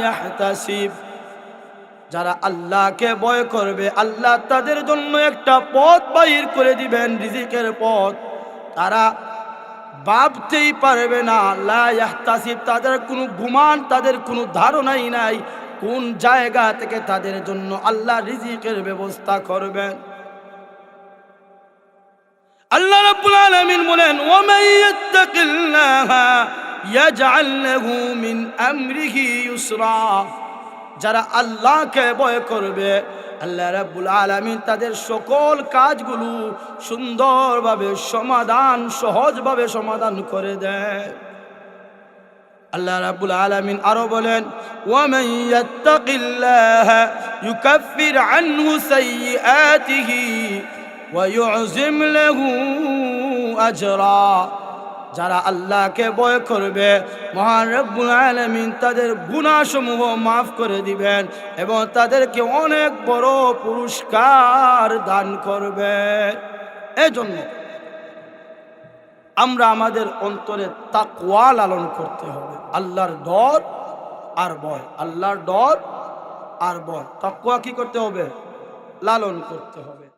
ইয়াহতাসিব। যারা আল্লাহকে ভয় করবে, আল্লাহ তাদের জন্য একটা পথ বাইর করে দিবেন, রিজিকের পথ। তারা ভাবতেই পারবে না, লা ইয়াহতাসিব, তাদের কোনো গুমান, তাদের কোনো ধারণাই নাই কোন জায়গা থেকে তাদের জন্য আল্লাহ রিজিকের ব্যবস্থা করবেন। আল্লাহ রাব্বুল আলামিন বলেন, ওয়া মান ইয়াত্তাকিল্লাহা ইয়াজআল লাহু মিন আমরিহি ইউসরা। যারা আল্লাহকে ভয় করবে, আল্লাহ রাব্বুল আলামিন তাদের সকল কাজগুলো সুন্দরভাবে সহজভাবে সমাধান করে দেয়। আল্লাহ রাব্বুল আলামিন আরো বলেন, ওয়া মান ইয়াত্তাকিল্লাহা ইউকাফির আনহু সাইয়্যাতিহি ওয়া ইউযিম লাহু আজরা। যারা আল্লাহকে ভয় করবে, মহান রব্বুল আলামিন তাদের গুনাহসমূহ মাফ করে দিবেন এবং তাদেরকে অনেক বড় পুরস্কার দান করবেন। এজন্য আমরা আমাদের অন্তরে তাকওয়া লালন করতে হবে। আল্লাহর ডর আর ভয়, আল্লাহর ডর আর ভয়, তাকওয়া কি করতে হবে? লালন করতে হবে।